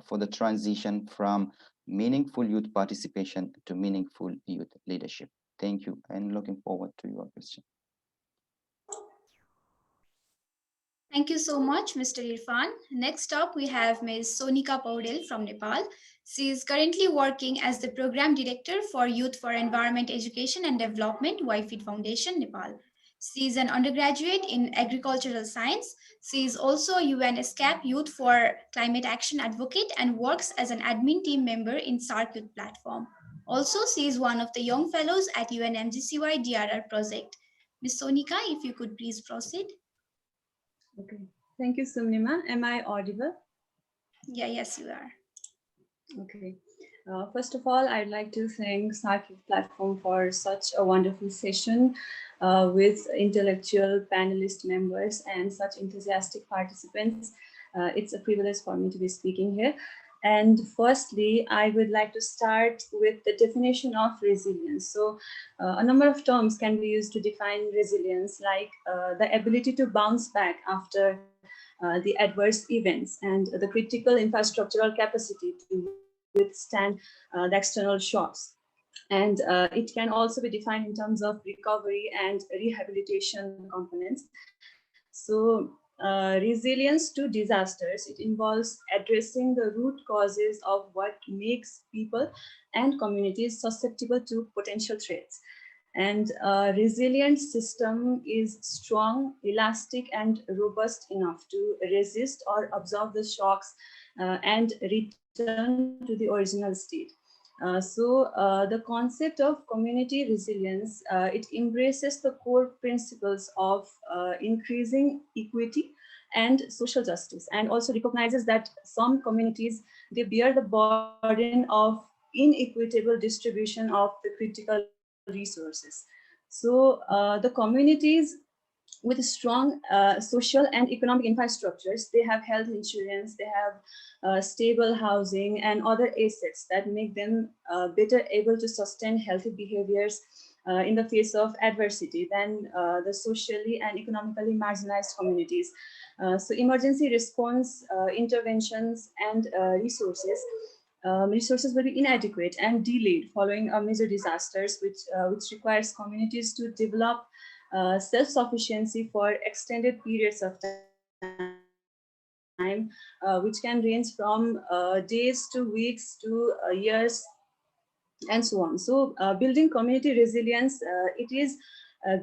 Speaker 10: for the transition from meaningful youth participation to meaningful youth leadership. Thank you, and looking forward to your question.
Speaker 3: Thank you so much, Mr. Irfan. Next up, we have Ms. Sonika Paudel from Nepal. She is currently working as the Program Director for Youth for Environment Education and Development, YFID Foundation, Nepal. She is an undergraduate in agricultural science. She is also a UNESCAP Youth for Climate Action Advocate and works as an admin team member in SARC Youth Platform. Also, she is one of the young fellows at UNMGCY DRR project. Ms. Sonika, if you could please proceed.
Speaker 11: Okay, thank you, Sumnima. Am I audible?
Speaker 3: Yeah, yes, you are.
Speaker 11: Okay. First of all, I'd like to thank SARC Youth Platform for such a wonderful session with intellectual panelist members and such enthusiastic participants. It's a privilege for me to be speaking here. And firstly, I would like to start with the definition of resilience. So a number of terms can be used to define resilience, like the ability to bounce back after the adverse events and the critical infrastructural capacity to withstand the external shocks. And it can also be defined in terms of recovery and rehabilitation components. So resilience to disasters, it involves addressing the root causes of what makes people and communities susceptible to potential threats. And a resilient system is strong, elastic, and robust enough to resist or absorb the shocks and return to the original state. The concept of community resilience, it embraces the core principles of increasing equity and social justice, and also recognizes that some communities, they bear the burden of inequitable distribution of the critical resources. So the communities with strong social and economic infrastructures, they have health insurance, they have stable housing and other assets that make them better able to sustain healthy behaviors in the face of adversity than the socially and economically marginalized communities. So emergency response interventions and resources will be inadequate and delayed following major disasters, which requires communities to develop self-sufficiency for extended periods of time, which can range from days to weeks to years and so on. So building community resilience, it is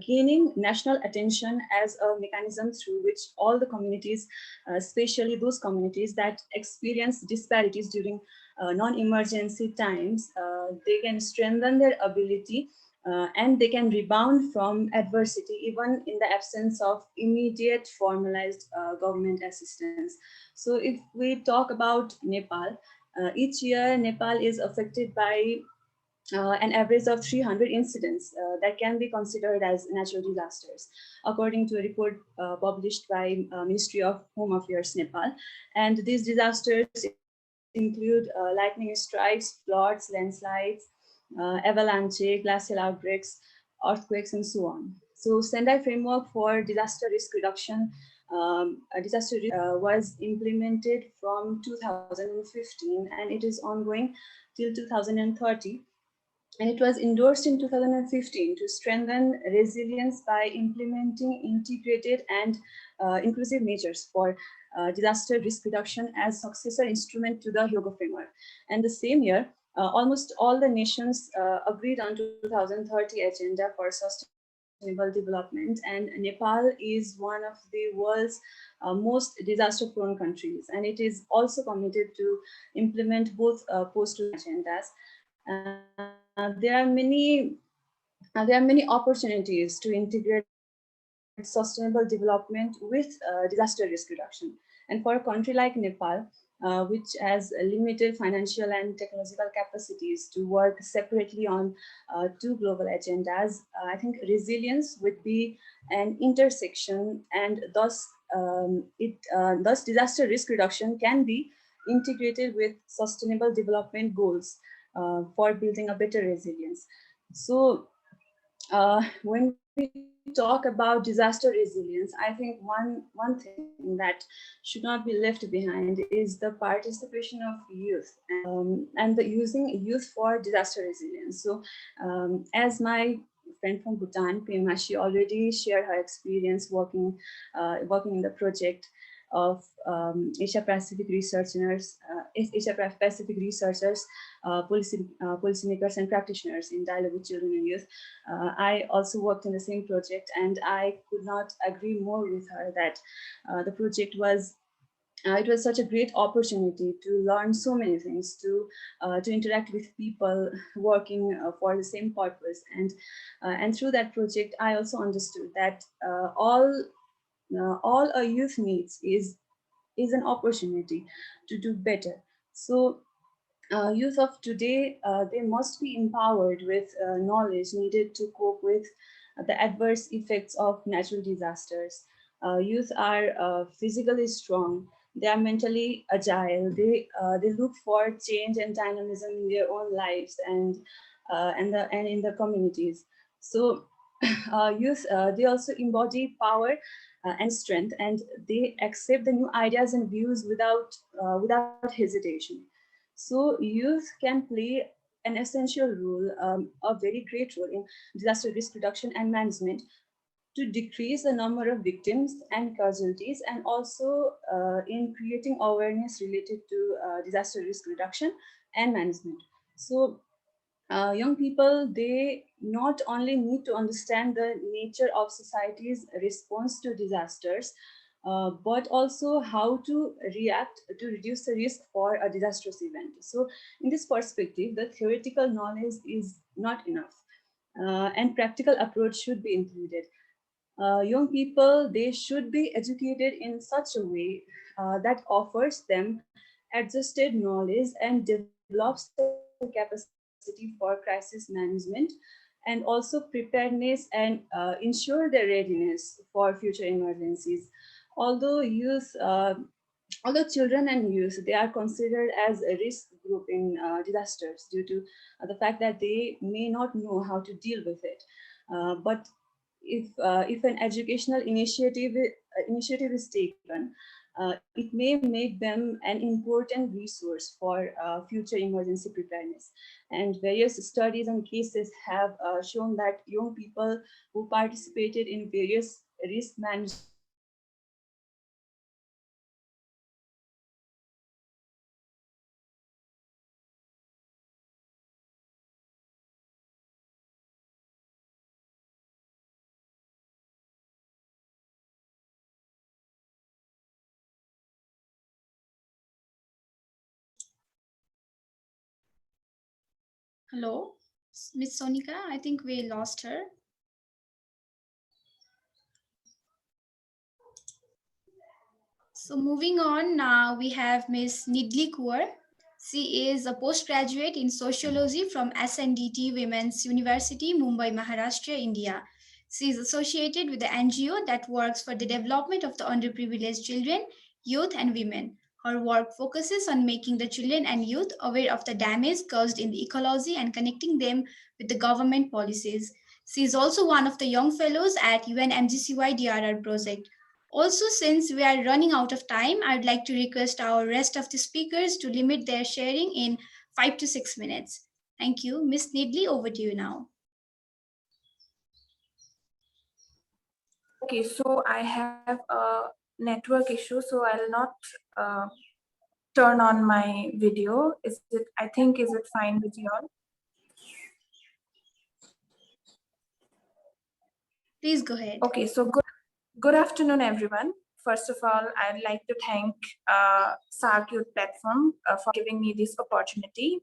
Speaker 11: gaining national attention as a mechanism through which all the communities, especially those communities that experience disparities during non-emergency times, they can strengthen their ability and they can rebound from adversity even in the absence of immediate formalized government assistance. So if we talk about Nepal, each year Nepal is affected by an average of 300 incidents that can be considered as natural disasters, according to a report published by Ministry of Home Affairs Nepal. And these disasters include lightning strikes, floods, landslides, avalanche, glacial outbreaks, earthquakes, and so on. So Sendai framework for disaster risk reduction was implemented from 2015 and it is ongoing till 2030. And it was endorsed in 2015 to strengthen resilience by implementing integrated and inclusive measures for disaster risk reduction as successor instrument to the Hyogo framework. And the same year, almost all the nations agreed on 2030 agenda for sustainable development, and Nepal is one of the world's most disaster-prone countries, and it is also committed to implement both post-2 agendas. There are many opportunities to integrate sustainable development with disaster risk reduction. And for a country like Nepal, which has limited financial and technological capacities to work separately on two global agendas, I think resilience would be an intersection, and thus disaster risk reduction can be integrated with sustainable development goals for building a better resilience. So when we talk about disaster resilience, I think one thing that should not be left behind is the participation of youth and the using youth for disaster resilience. So as my friend from Bhutan, Prema, she already shared her experience working in the project of Asia-Pacific researchers, policymakers and practitioners in dialogue with children and youth. I also worked in the same project, and I could not agree more with her that the project was it was such a great opportunity to learn so many things, to interact with people working for the same purpose, and through that project, I also understood that all a youth needs is an opportunity to do better. So youth of today, they must be empowered with knowledge needed to cope with the adverse effects of natural disasters. Youth are physically strong, they are mentally agile. They look for change and dynamism in their own lives and in the communities. So youth, they also embody power and strength, and they accept the new ideas and views without hesitation. So youth can play an essential role, a very great role in disaster risk reduction and management, to decrease the number of victims and casualties, and also in creating awareness related to disaster risk reduction and management. So young people, they not only need to understand the nature of society's response to disasters, but also how to react to reduce the risk for a disastrous event. So in this perspective, the theoretical knowledge is not enough, and practical approach should be included. Young people, they should be educated in such a way that offers them adjusted knowledge and develops the capacity for crisis management, and also preparedness, and ensure their readiness for future emergencies. Although although children and youth, they are considered as a risk group in disasters due to the fact that they may not know how to deal with it. But if an educational initiative is taken, it may make them an important resource for future emergency preparedness. And various studies and cases have shown that young people who participated in various risk management
Speaker 3: Hello, Miss Sonika. I think we lost her. So moving on, now we have Miss Nidli Kaur. She is a postgraduate in sociology from SNDT Women's University, Mumbai, Maharashtra, India. She is associated with the NGO that works for the development of the underprivileged children, youth, and women. Her work focuses on making the children and youth aware of the damage caused in the ecology and connecting them with the government policies. She is also one of the young fellows at UNMGCY DRR project. Also, since we are running out of time, I'd like to request our rest of the speakers to limit their sharing in 5 to 6 minutes. Thank you. Ms. Nidli, over to you now.
Speaker 12: Okay, so I have a network issue, so I'll not turn on my video. Is it fine with you all?
Speaker 3: Please go ahead.
Speaker 12: Okay, so good afternoon, everyone. First of all, I'd like to thank SARC Youth Platform for giving me this opportunity,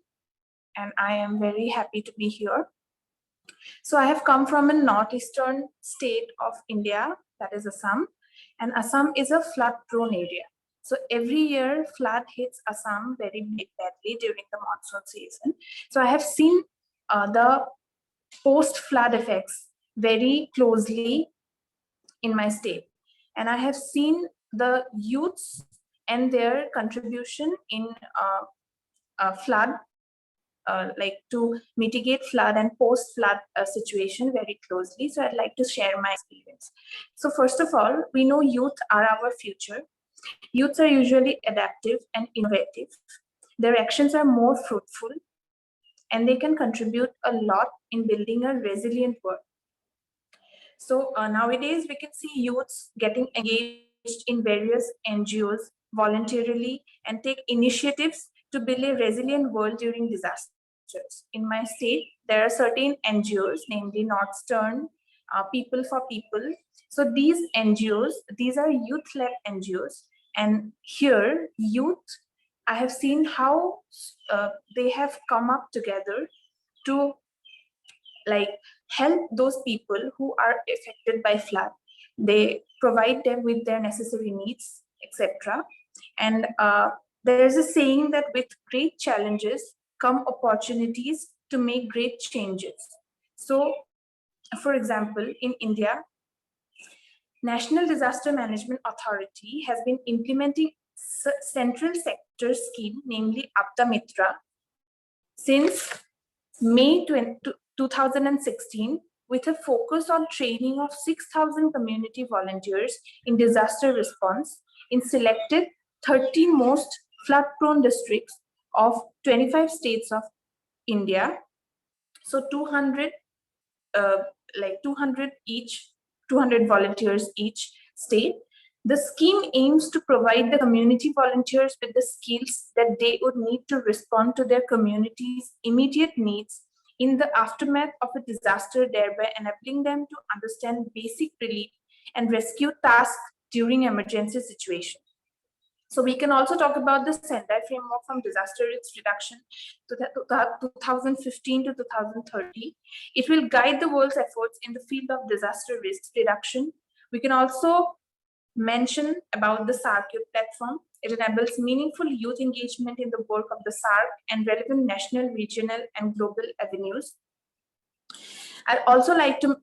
Speaker 12: and I am very happy to be here. So I have come from a northeastern state of India, that is Assam, and Assam is a flood-prone area. So every year, flood hits Assam very badly during the monsoon season. So I have seen the post-flood effects very closely in my state. And I have seen the youths and their contribution in flood, like to mitigate flood and post-flood situation very closely. So I'd like to share my experience. So first of all, we know youth are our future. Youths are usually adaptive and innovative. Their actions are more fruitful, and they can contribute a lot in building a resilient world. So nowadays, we can see youths getting engaged in various NGOs voluntarily and take initiatives to build a resilient world during disasters. In my state, there are certain NGOs, namely Northstern, People for People. So these NGOs, these are youth-led NGOs. And here, youth, I have seen how they have come up together to help those people who are affected by flood. They provide them with their necessary needs, etc. And there's a saying that with great challenges come opportunities to make great changes. So, for example, in India, National Disaster Management Authority has been implementing central sector scheme, namely Apta Mitra, since May 2016, with a focus on training of 6,000 community volunteers in disaster response in selected 30 most flood-prone districts of 25 states of India. So 200 volunteers each state. The scheme aims to provide the community volunteers with the skills that they would need to respond to their community's immediate needs in the aftermath of a disaster, thereby enabling them to understand basic relief and rescue tasks during emergency situations. So we can also talk about the Sendai framework from disaster risk reduction to 2015 to 2030. It will guide the world's efforts in the field of disaster risk reduction. We can also mention about the SARC Youth platform. It enables meaningful youth engagement in the work of the SARC and relevant national, regional, and global avenues. I'd also like to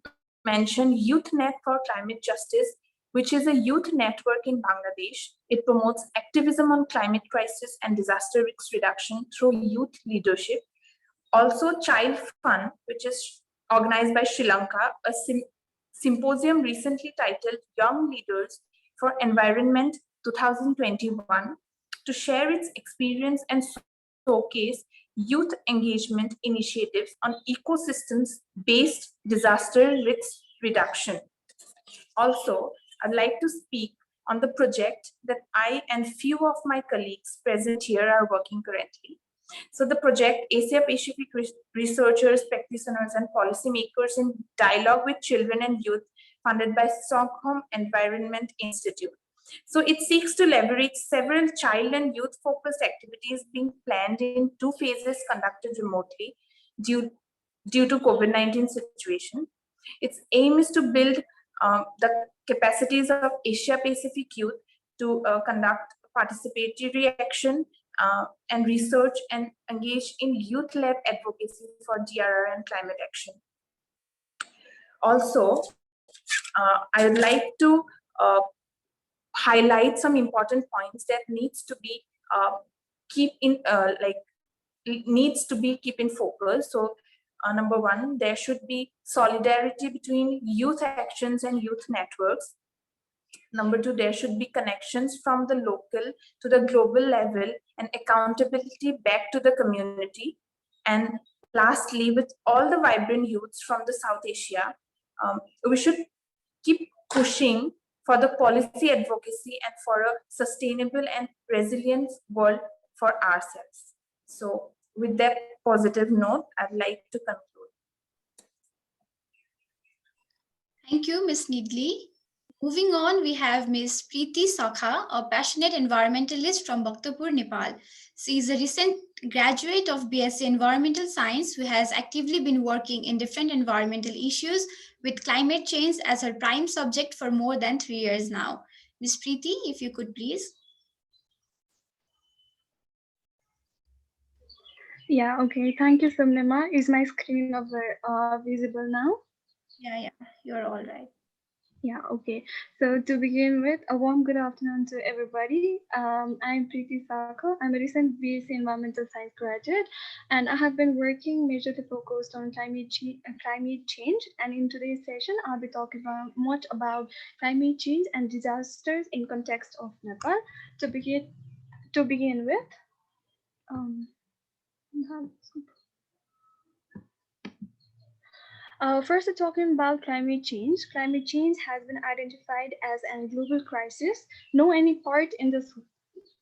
Speaker 12: mention YouthNet for Climate Justice, which is a youth network in Bangladesh. It promotes activism on climate crisis and disaster risk reduction through youth leadership. Also, Child Fund, which is organized by Sri Lanka, a symposium recently titled Young Leaders for Environment 2021, to share its experience and showcase youth engagement initiatives on ecosystems-based disaster risk reduction. Also, I'd like to speak on the project that I and few of my colleagues present here are working currently. So the project Asia Pacific researchers, practitioners, and policymakers in dialogue with children and youth, funded by Stockholm Environment Institute. So it seeks to leverage several child and youth-focused activities being planned in 2 phases conducted remotely due to COVID-19 situation. Its aim is to build the capacities of Asia Pacific youth to conduct participatory action and research and engage in youth-led advocacy for DRR and climate action. Also, I would like to highlight some important points that needs to be keep in focus. So number 1, there should be solidarity between youth actions and youth networks. Number 2, there should be connections from the local to the global level and accountability back to the community. And lastly, with all the vibrant youths from the South Asia, we should keep pushing for the policy advocacy and for a sustainable and resilient world for ourselves. So with that positive note, I'd like to conclude.
Speaker 3: Thank you, Ms. Nidli. Moving on, we have Ms. Preeti Sakha, a passionate environmentalist from Bhaktapur, Nepal. She is a recent graduate of BSc Environmental Science who has actively been working in different environmental issues with climate change as her prime subject for more than 3 years now. Ms. Preeti, if you could please.
Speaker 13: Yeah, okay. Thank you, Samnima. Is my screen visible now?
Speaker 3: Yeah, you're all right.
Speaker 13: Yeah, okay. So to begin with, a warm good afternoon to everybody. I'm Preeti Sakha. I'm a recent BSc Environmental Science graduate, and I have been working majorly focused on climate change. And in today's session, I'll be talking much about climate change and disasters in context of Nepal. To begin with, first, talking about climate change. Climate change has been identified as a global crisis. No any part in this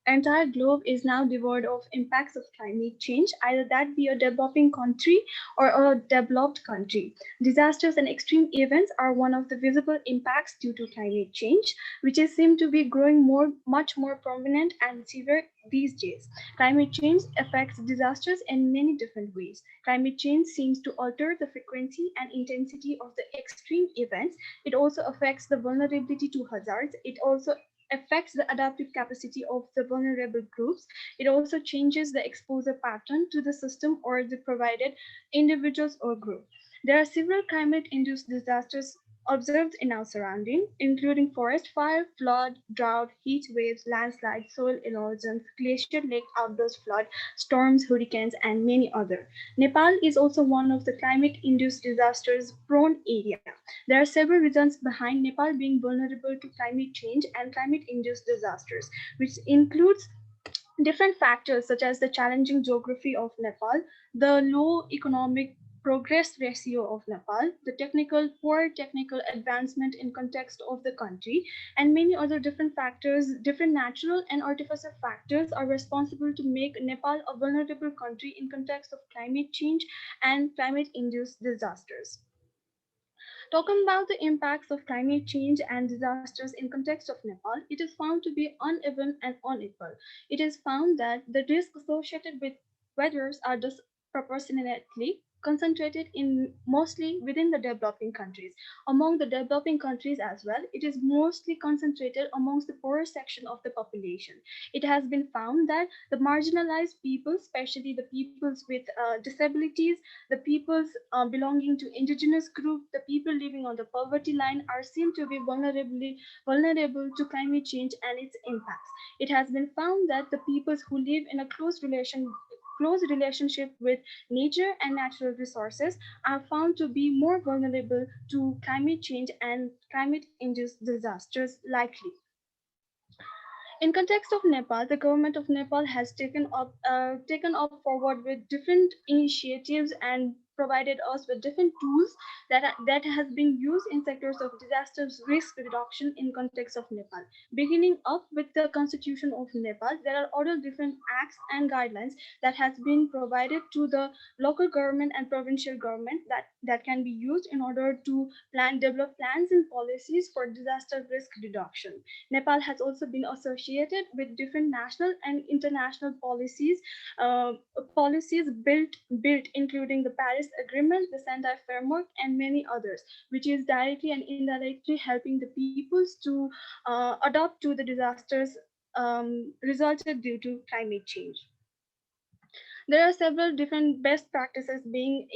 Speaker 13: entire globe is now devoid of impacts of climate change, either that be a developing country or a developed country. Disasters and extreme events are one of the visible impacts due to climate change, which is seen to be growing much more prominent and severe these days. Climate change affects disasters in many different ways. Climate change seems to alter the frequency and intensity of the extreme events. It also affects the vulnerability to hazards. It also affects the adaptive capacity of the vulnerable groups. It also changes the exposure pattern to the system or the provided individuals or group. There are several climate-induced disasters observed in our surroundings, including forest fire, flood, drought, heat waves, landslides, soil erosions, glacier lake outburst flood, storms, hurricanes, and many other. Nepal is also one of the climate-induced disasters prone area. There are several reasons behind Nepal being vulnerable to climate change and climate-induced disasters, which includes different factors such as the challenging geography of Nepal, the low economic progress ratio of Nepal, the poor technical advancement in context of the country, and many other different factors, different natural and artificial factors are responsible to make Nepal a vulnerable country in context of climate change and climate-induced disasters. Talking about the impacts of climate change and disasters in context of Nepal, it is found to be uneven and unequal. It is found that the risks associated with weathers are disproportionately concentrated in mostly within the developing countries. Among the developing countries as well, it is mostly concentrated amongst the poorer section of the population. It has been found that the marginalized people, especially the peoples with disabilities, the peoples belonging to indigenous group, the people living on the poverty line are seen to be vulnerable to climate change and its impacts. It has been found that the peoples who live in a close relationship with nature and natural resources are found to be more vulnerable to climate change and climate-induced disasters likely. In context of Nepal, the government of Nepal has taken up forward with different initiatives and provided us with different tools that has been used in sectors of disaster risk reduction in context of Nepal. Beginning up with the Constitution of Nepal, there are other different acts and guidelines that has been provided to the local government and provincial government that can be used in order to develop plans and policies for disaster risk reduction. Nepal has also been associated with different national and international policies built including the Paris Agreement, the Sendai Framework, and many others, which is directly and indirectly helping the peoples to adapt to the disasters resulted due to climate change. There are several different best practices being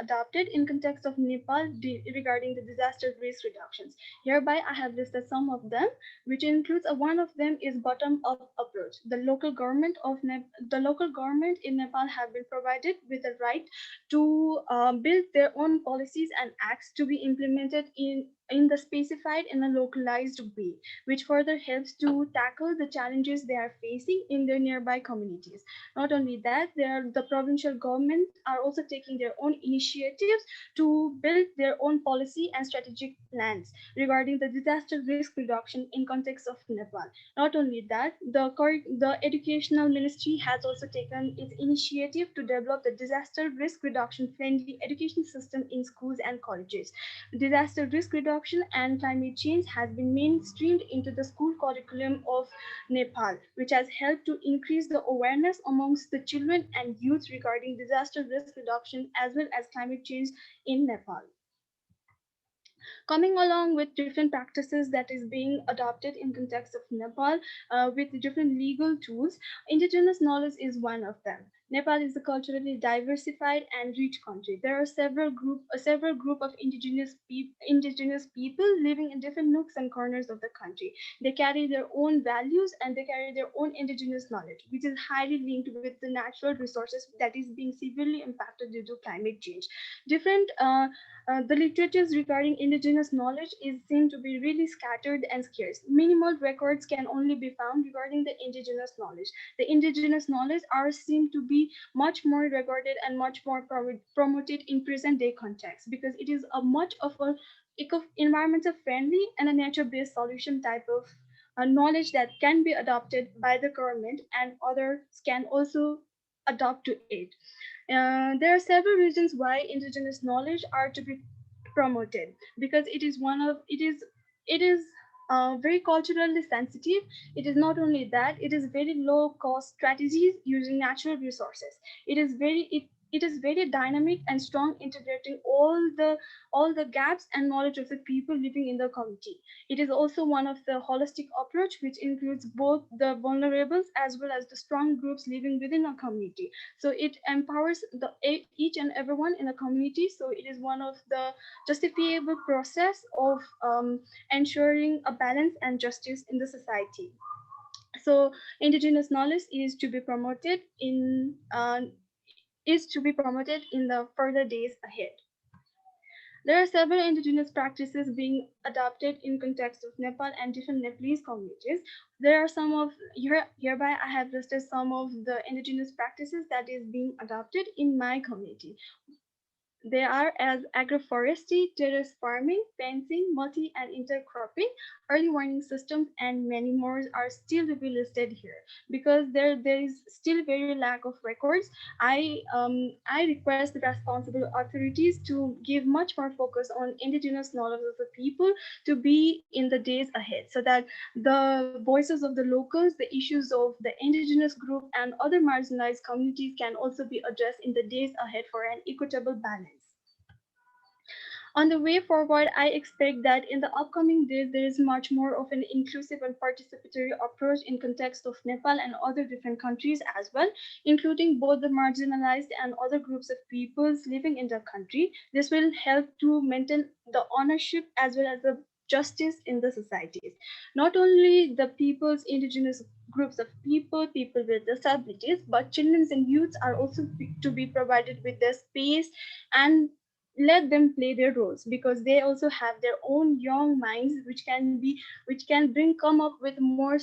Speaker 13: adopted in context of Nepal regarding the disaster risk reductions. Hereby, I have listed some of them, which includes one of them is bottom-up approach. The local government in Nepal have been provided with the right to build their own policies and acts to be implemented in the specified in a localized way, which further helps to tackle the challenges they are facing in their nearby communities. Not only that, the provincial government are also taking their own initiatives to build their own policy and strategic plans regarding the disaster risk reduction in context of Nepal. Not only that, the educational ministry has also taken its initiative to develop the disaster risk reduction friendly education system in schools and colleges. Disaster risk reduction and climate change has been mainstreamed into the school curriculum of Nepal, which has helped to increase the awareness amongst the children and youth regarding disaster risk reduction as well as climate change in Nepal. Coming along with different practices that is being adopted in context of Nepal with different legal tools, indigenous knowledge is one of them. Nepal is a culturally diversified and rich country. There are several group of indigenous people living in different nooks and corners of the country. They carry their own values and they carry their own indigenous knowledge, which is highly linked with the natural resources that is being severely impacted due to climate change. The literatures regarding indigenous knowledge is seen to be really scattered and scarce. Minimal records can only be found regarding the indigenous knowledge. The indigenous knowledge are seen to be much more regarded and much more promoted in present day context because it is a much of a environmental friendly and a nature-based solution type of knowledge that can be adopted by the government and others can also adopt to it. There are several reasons why indigenous knowledge are to be promoted because it is very culturally sensitive. It is not only that, it is very low cost strategies using natural resources. it is very dynamic and strong, integrating all the gaps and knowledge of the people living in the community. It is also one of the holistic approach which includes both the vulnerables as well as the strong groups living within a community. So it empowers each and everyone in a community. So it is one of the justifiable process of ensuring a balance and justice in the society. So indigenous knowledge is to be promoted in the further days ahead. There are several indigenous practices being adopted in context of Nepal and different Nepalese communities. There are some of hereby I have listed some of the indigenous practices that is being adopted in my community. They are as agroforestry, terrace farming, fencing, multi and intercropping, early warning systems, and many more are still to be listed here because there is still very lack of records. I request the responsible authorities to give much more focus on indigenous knowledge of the people to be in the days ahead, so that the voices of the locals, the issues of the indigenous group and other marginalized communities can also be addressed in the days ahead for an equitable balance. On the way forward, I expect that in the upcoming days, there is much more of an inclusive and participatory approach in context of Nepal and other different countries as well, including both the marginalized and other groups of peoples living in the country. This will help to maintain the ownership as well as the justice in the societies. Not only the people's indigenous groups of people with disabilities, but children and youths are also to be provided with the space and let them play their roles, because they also have their own young minds which can come up with more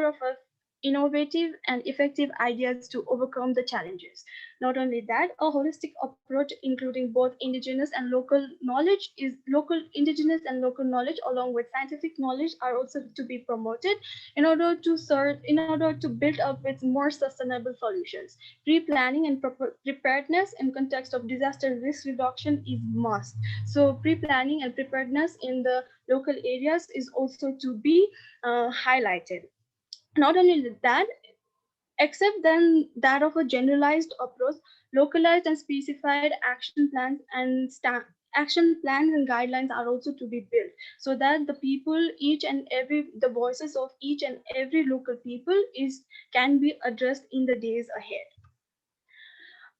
Speaker 13: of a innovative and effective ideas to overcome the challenges. Not only that, a holistic approach including both indigenous and local knowledge indigenous and local knowledge along with scientific knowledge are also to be promoted in order to build up with more sustainable solutions. Pre-planning and preparedness in context of disaster risk reduction is must. So pre-planning and preparedness in the local areas is also to be highlighted. Not only that, except then that of a generalized approach, localized and specified action plans and guidelines are also to be built, so that the people, the voices of each and every local people can be addressed in the days ahead.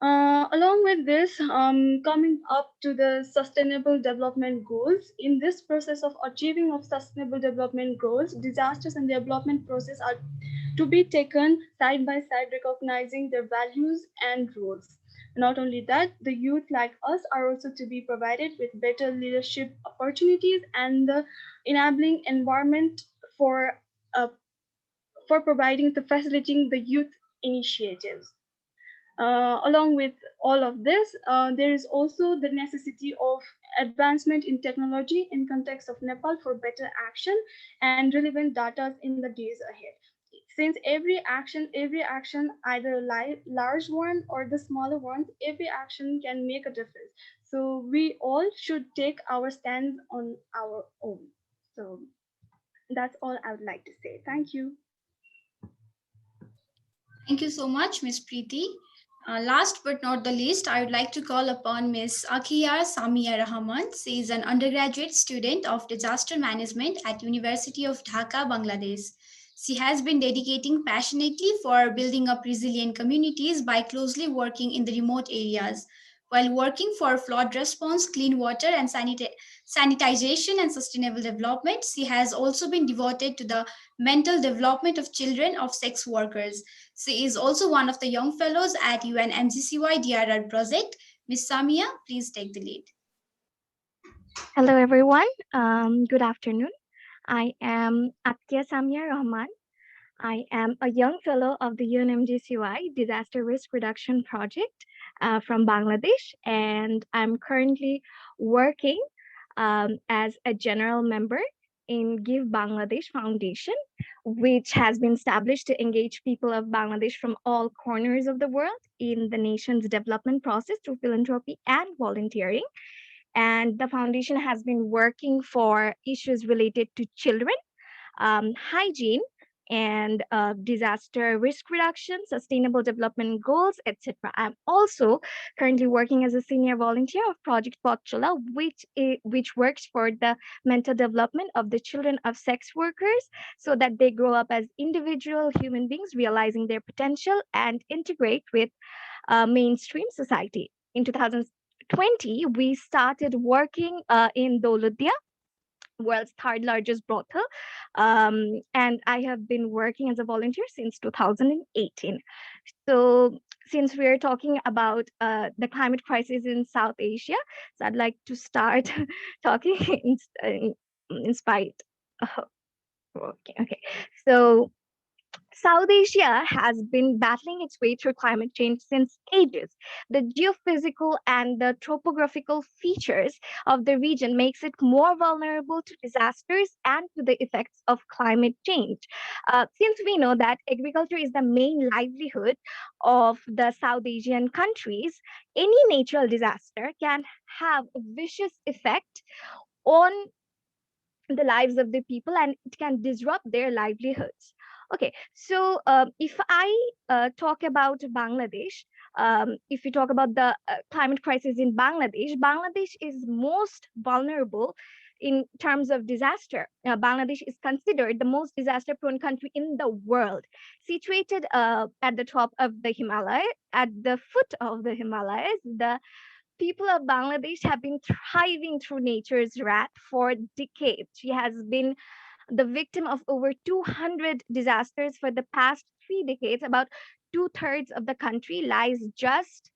Speaker 13: Along with this, coming up to the sustainable development goals, in this process of achieving of sustainable development goals, disasters and development process are to be taken side by side, recognizing their values and roles. Not only that, the youth like us are also to be provided with better leadership opportunities and the enabling environment for facilitating the youth initiatives. Along with all of this, there is also the necessity of advancement in technology in context of Nepal for better action and relevant data in the days ahead. Since every action, either a large one or the smaller ones, every action can make a difference. So we all should take our stand on our own. So that's all I would like to say. Thank you.
Speaker 3: Thank you so much, Ms. Preeti. Last but not the least, I would like to call upon Ms. Akhiya Samia Rahman. She is an undergraduate student of disaster management at University of Dhaka, Bangladesh. She has been dedicating passionately for building up resilient communities by closely working in the remote areas. While working for flood response, clean water, and sanitization and sustainable development, she has also been devoted to the mental development of children of sex workers. She is also one of the young fellows at UNMGCY DRR project. Ms. Samia, please take the lead.
Speaker 14: Hello, everyone. Good afternoon. I am Akhiya Samia Rahman. I am a young fellow of the UNMGCY Disaster Risk Reduction Project from Bangladesh, and I'm currently working as a general member in Give Bangladesh Foundation, which has been established to engage people of Bangladesh from all corners of the world in the nation's development process through philanthropy and volunteering. And the foundation has been working for issues related to children, hygiene, and disaster risk reduction, sustainable development goals, etc. I'm also currently working as a senior volunteer of Project Potchola, which works for the mental development of the children of sex workers so that they grow up as individual human beings, realizing their potential and integrate with mainstream society. In 2020, we started working in Doludia, world's third largest brothel, and I have been working as a volunteer since 2018. So since we're talking about the climate crisis in South Asia, so I'd like to start talking in spite. Okay. So South Asia has been battling its way through climate change since ages. The geophysical and the topographical features of the region makes it more vulnerable to disasters and to the effects of climate change. Since we know that agriculture is the main livelihood of the South Asian countries, any natural disaster can have a vicious effect on the lives of the people, and it can disrupt their livelihoods. Okay, so if I talk about Bangladesh, if we talk about the climate crisis in Bangladesh, Bangladesh is most vulnerable in terms of disaster. Bangladesh is considered the most disaster-prone country in the world, situated at the top of the Himalayas, at the foot of the Himalayas. The people of Bangladesh have been thriving through nature's wrath for decades. She has been the victim of over 200 disasters for the past 3 decades. About 2/3 of the country lies just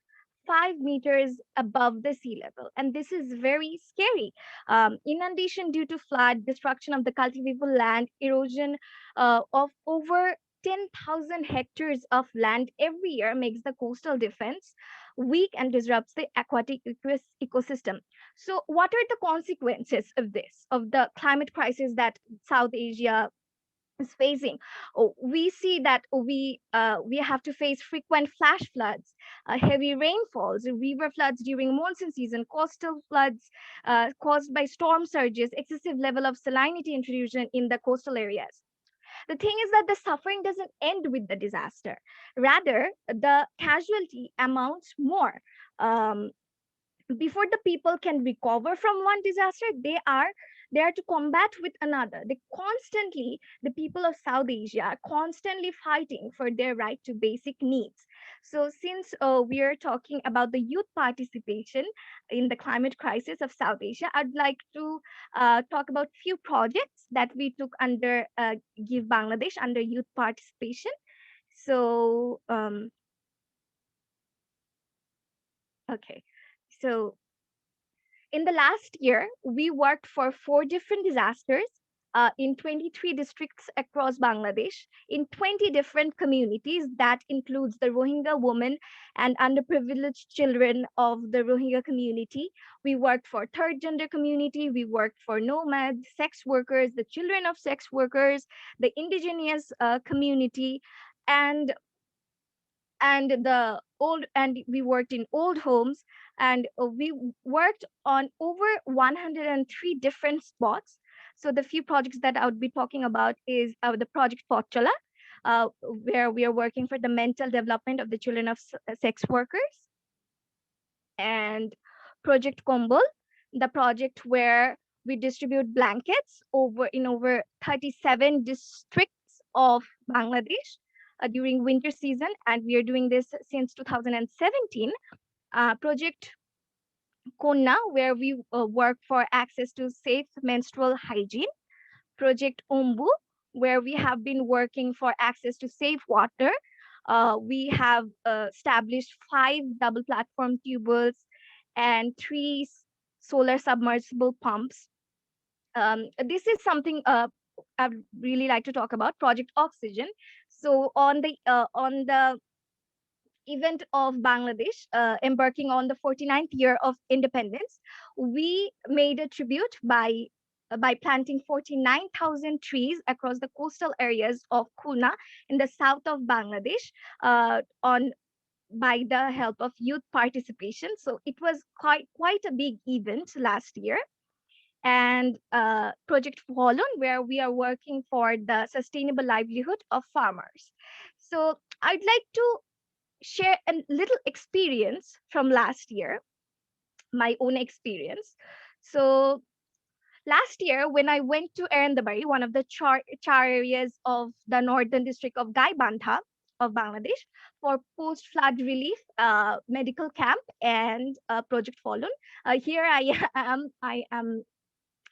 Speaker 14: 5 meters above the sea level. And this is very scary. Inundation due to flood, destruction of the cultivable land, erosion of over 10,000 hectares of land every year makes the coastal defense weak and disrupts the aquatic ecosystem. So, what are the consequences of this, of the climate crisis that South Asia is facing? We see that we have to face frequent flash floods, heavy rainfalls, river floods during monsoon season, coastal floods caused by storm surges, excessive level of salinity intrusion in the coastal areas. The thing is that the suffering doesn't end with the disaster. Rather, the casualty amounts more. Before the people can recover from one disaster, they are to combat with another. The people of South Asia are constantly fighting for their right to basic needs. So since we are talking about the youth participation in the climate crisis of South Asia, I'd like to talk about few projects that we took under Give Bangladesh under youth participation. So okay, so in the last year, we worked for 4 different disasters in 23 districts across Bangladesh, in 20 different communities. That includes the Rohingya women and underprivileged children of the Rohingya community. We worked for third gender community. We worked for nomads, sex workers, the children of sex workers, the indigenous community, and we worked in old homes, and we worked on over 103 different spots. So the few projects that I would be talking about is the project Potchola, where we are working for the mental development of the children of sex workers, and project Kombol, the project where we distribute blankets in over 37 districts of Bangladesh during winter season, and we are doing this since 2017. Project Konna, where we work for access to safe menstrual hygiene. Project Ombu, where we have been working for access to safe water. We have established 5 double platform tubules and 3 solar submersible pumps. This is something I'd really like to talk about, Project Oxygen. So on the event of Bangladesh embarking on the 49th year of independence, we made a tribute by planting 49,000 trees across the coastal areas of Khulna in the south of Bangladesh by the help of youth participation. So it was quite a big event last year. and Project Wallon, where we are working for the sustainable livelihood of farmers. So I'd like to share a little experience from last year, my own experience. So last year, when I went to Erindabari, one of the char areas of the northern district of Gaibandha of Bangladesh, for post-flood relief medical camp and Project Wallon. Here I am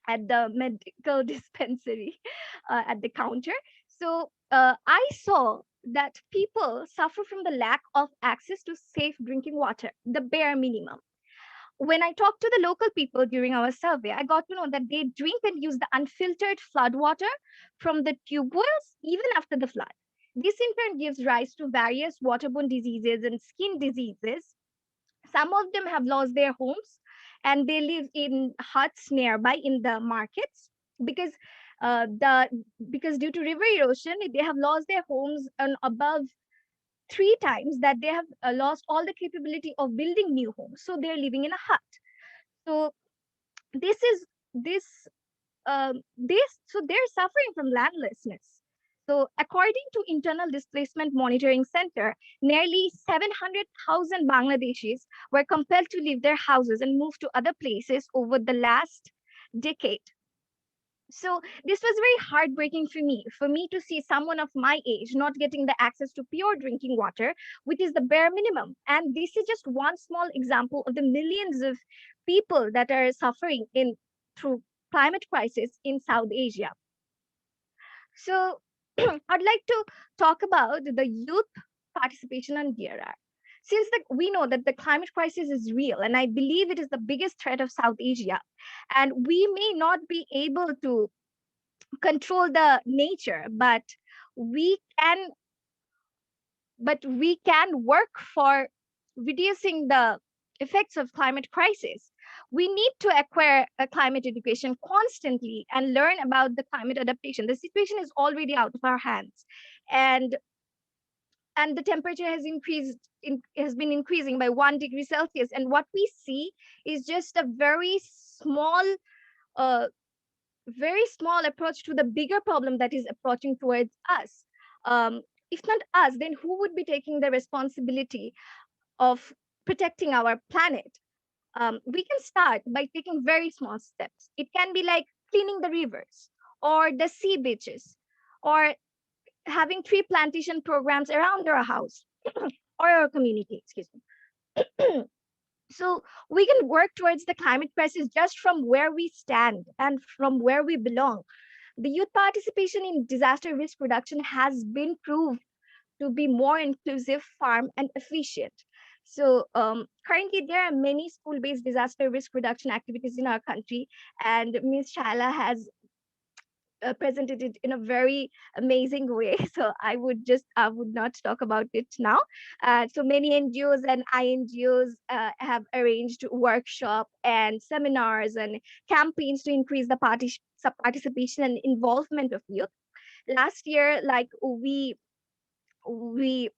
Speaker 14: at the medical dispensary at the counter. So I saw that people suffer from the lack of access to safe drinking water, the bare minimum. When I talked to the local people during our survey, I got to know that they drink and use the unfiltered flood water from the tube wells even after the flood. This in turn gives rise to various waterborne diseases and skin diseases. Some of them have lost their homes and they live in huts nearby in the markets because because due to river erosion, they have lost their homes and above 3 times that they have lost all the capability of building new homes. So they're living in a hut. So this is this so they're suffering from landlessness. So according to Internal Displacement Monitoring Center, nearly 700,000 Bangladeshis were compelled to leave their houses and move to other places over the last decade. So this was very heartbreaking for me to see someone of my age not getting the access to pure drinking water, which is the bare minimum. And this is just one small example of the millions of people that are suffering through climate crisis in South Asia. So I'd like to talk about the youth participation on DRR. Since we know that the climate crisis is real, and I believe it is the biggest threat of South Asia, and we may not be able to control the nature, but we can work for reducing the effects of climate crisis. We need to acquire a climate education constantly and learn about the climate adaptation. The situation is already out of our hands, and the temperature has been increasing by 1 degree Celsius. And what we see is just a very small approach to the bigger problem that is approaching towards us. If not us, then who would be taking the responsibility of protecting our planet? We can start by taking very small steps. It can be like cleaning the rivers or the sea beaches, or having tree plantation programs around our house or our community, excuse me. So we can work towards the climate crisis just from where we stand and from where we belong. The youth participation in disaster risk reduction has been proved to be more inclusive, farm, and efficient. So currently, there are many school-based disaster risk reduction activities in our country, and Ms. Shaila has presented it in a very amazing way. So I would not talk about it now. So many NGOs and INGOs have arranged workshop and seminars and campaigns to increase the participation and involvement of youth. Last year, like we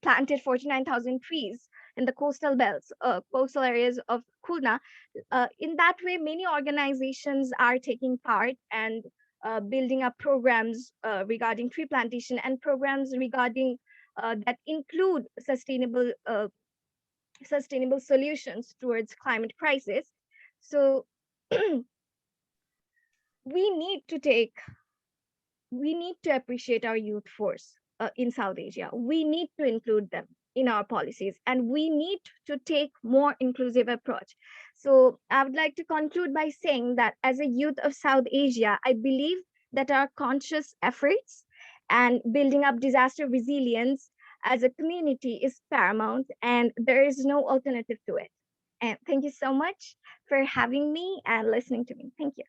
Speaker 14: planted 49,000 trees in the coastal belts, coastal areas of Khulna. In that way, many organizations are taking part and building up programs regarding tree plantation and programs regarding that include sustainable solutions towards climate crisis. So we need to appreciate our youth force in South Asia. We need to include them in our policies, and we need to take more inclusive approach. So I would like to conclude by saying that as a youth of South Asia, I believe that our conscious efforts and building up disaster resilience as a community is paramount, and there is no alternative to it. And thank you so much for having me and listening to me. Thank you.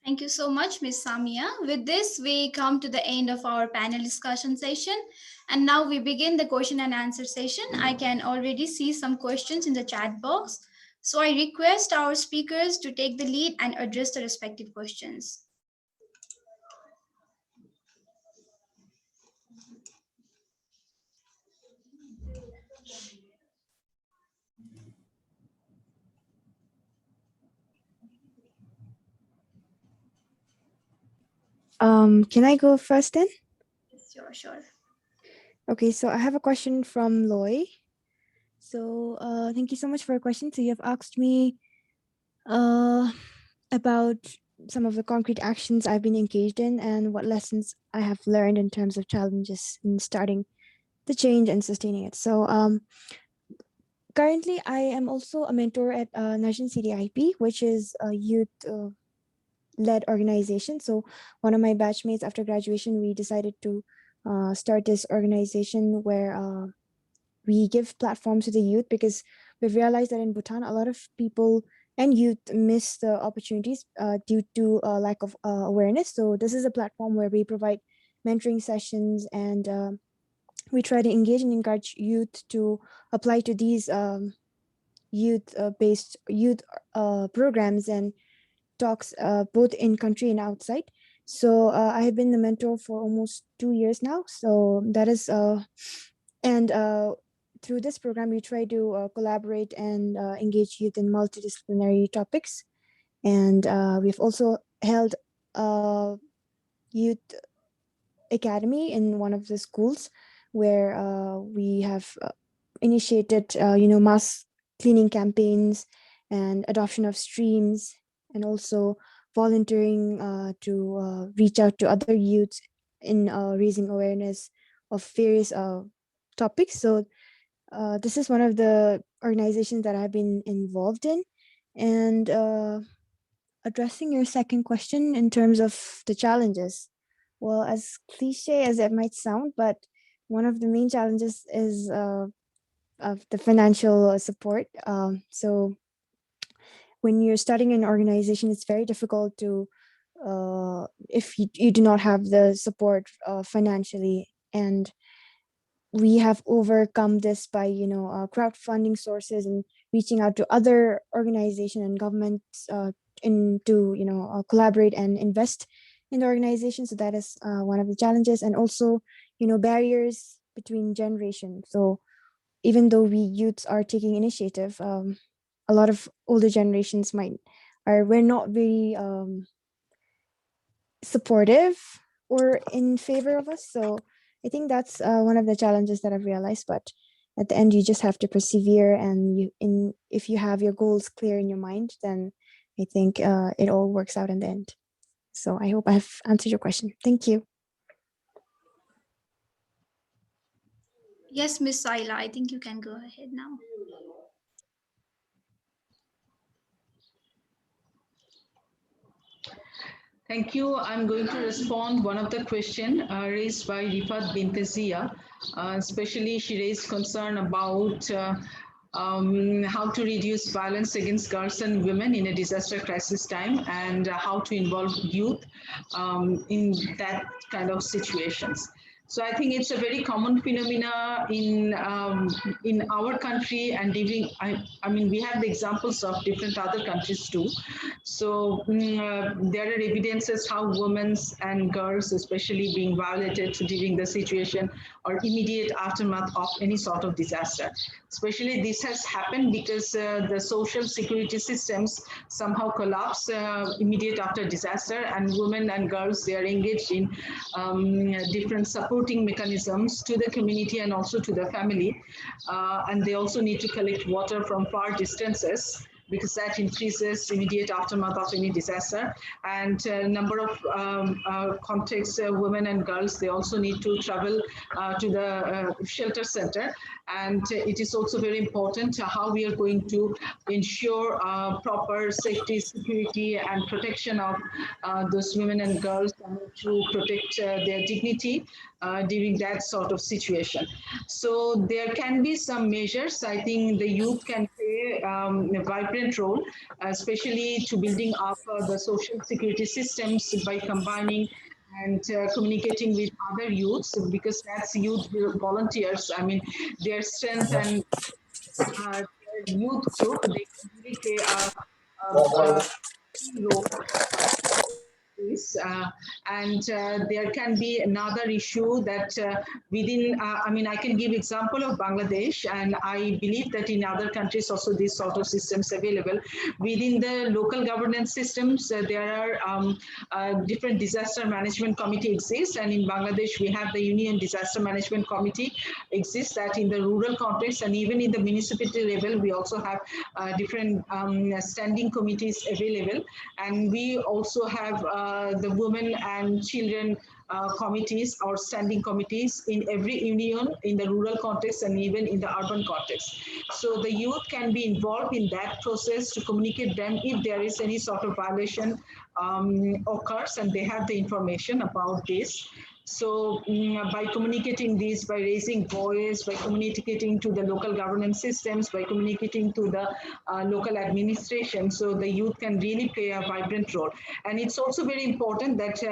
Speaker 3: Thank you so much, Ms. Samia. With this, we come to the end of our panel discussion session. And now we begin the question and answer session. I can already see some questions in the chat box. So I request our speakers to take the lead and address the respective questions.
Speaker 9: Can I go first then?
Speaker 3: Sure.
Speaker 9: Okay, so I have a question from Loy. So thank you so much for your question. So you have asked me about some of the concrete actions I've been engaged in and what lessons I have learned in terms of challenges in starting the change and sustaining it. So currently I am also a mentor at National CDIP, which is a youth led organization. So one of my batchmates after graduation, we decided to start this organization where we give platforms to the youth, because we've realized that in Bhutan, a lot of people and youth miss the opportunities due to lack of awareness. So this is a platform where we provide mentoring sessions, and we try to engage and encourage youth to apply to these youth-based programs and talks both in country and outside. So I have been the mentor for almost 2 years now. So that is, and through this program, we try to collaborate and engage youth in multidisciplinary topics. And we've also held a youth academy in one of the schools where we have initiated, mass cleaning campaigns and adoption of streams, and also volunteering to reach out to other youths in raising awareness of various topics. So this is one of the organizations that I've been involved in. And addressing your second question in terms of the challenges, well, as cliche as it might sound, but one of the main challenges is of the financial support. So when you're starting an organization, it's very difficult to, if you do not have the support financially. And we have overcome this by, crowdfunding sources and reaching out to other organizations and governments to collaborate and invest in the organization. So that is one of the challenges, and also, barriers between generations. So even though we youths are taking initiative, a lot of older generations we're not very supportive or in favor of us. So I think that's one of the challenges that I've realized. But at the end, you just have to persevere, and if you have your goals clear in your mind, then I think it all works out in the end. So I hope I have answered your question. Thank you.
Speaker 3: Yes, Miss Saila, I think you can go ahead now.
Speaker 7: Thank you. I'm going to respond one of the question raised by Rifat Bintazia. Especially, she raised concern about how to reduce violence against girls and women in a disaster crisis time, and how to involve youth in that kind of situations. So I think it's a very common phenomena in our country, and even I mean we have the examples of different other countries too. So there are evidences how women and girls, especially, being violated during the situation or immediate aftermath of any sort of disaster. Especially this has happened because the social security systems somehow collapse immediate after disaster, and women and girls, they are engaged in different supporting mechanisms to the community and also to the family. And they also need to collect water from far distances, because that increases immediate aftermath of any disaster. And a number of contexts, women and girls, they also need to travel to the shelter center. And it is also very important how we are going to ensure proper safety, security, and protection of those women and girls, to protect their dignity during that sort of situation. So there can be some measures. I think the youth can play a vibrant role, especially to building up the social security systems by combining and communicating with other youths, because that's youth volunteers. I mean, their strength and their youth group, they can really play a key role this. And there can be another issue that within, I can give example of Bangladesh, and I believe that in other countries also these sort of systems available. Within the local governance systems, there are different disaster management committee exists, and in Bangladesh we have the Union Disaster Management Committee exists that in the rural context, and even in the municipality level we also have different standing committees available, and we also have the women and children committees or standing committees in every union in the rural context and even in the urban context. So the youth can be involved in that process to communicate them if there is any sort of violation occurs, and they have the information about this. So by communicating this, by raising voice, by communicating to the local governance systems, by communicating to the local administration, so the youth can really play a vibrant role. And it's also very important that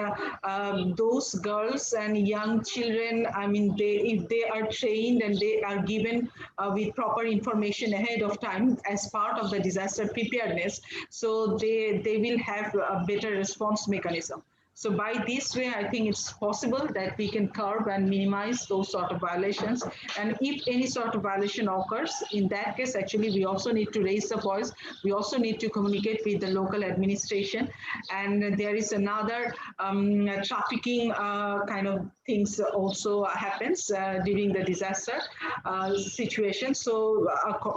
Speaker 7: those girls and young children, if they are trained and they are given with proper information ahead of time as part of the disaster preparedness, so they will have a better response mechanism. So by this way, I think it's possible that we can curb and minimize those sort of violations. And if any sort of violation occurs, in that case, actually, we also need to raise the voice. We also need to communicate with the local administration. And there is another trafficking kind of things also happens during the disaster situation. So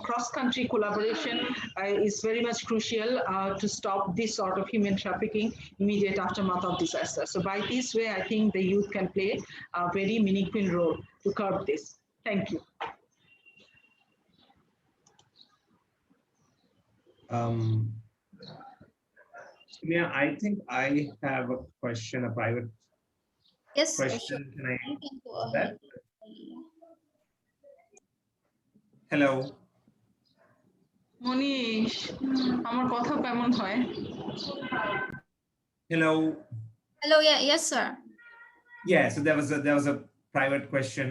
Speaker 7: cross-country collaboration is very much crucial to stop this sort of human trafficking immediate aftermath of disaster. So by this way, I think the youth can play a very meaningful role to curb this. Thank you.
Speaker 8: Yeah, I think I have a question, a private question. Can I
Speaker 3: go
Speaker 8: that? Hello.
Speaker 7: Monish, আমার কথা কেমন হয়?
Speaker 8: Hello.
Speaker 3: Hello, yes, sir.
Speaker 8: Yeah, so there was a private question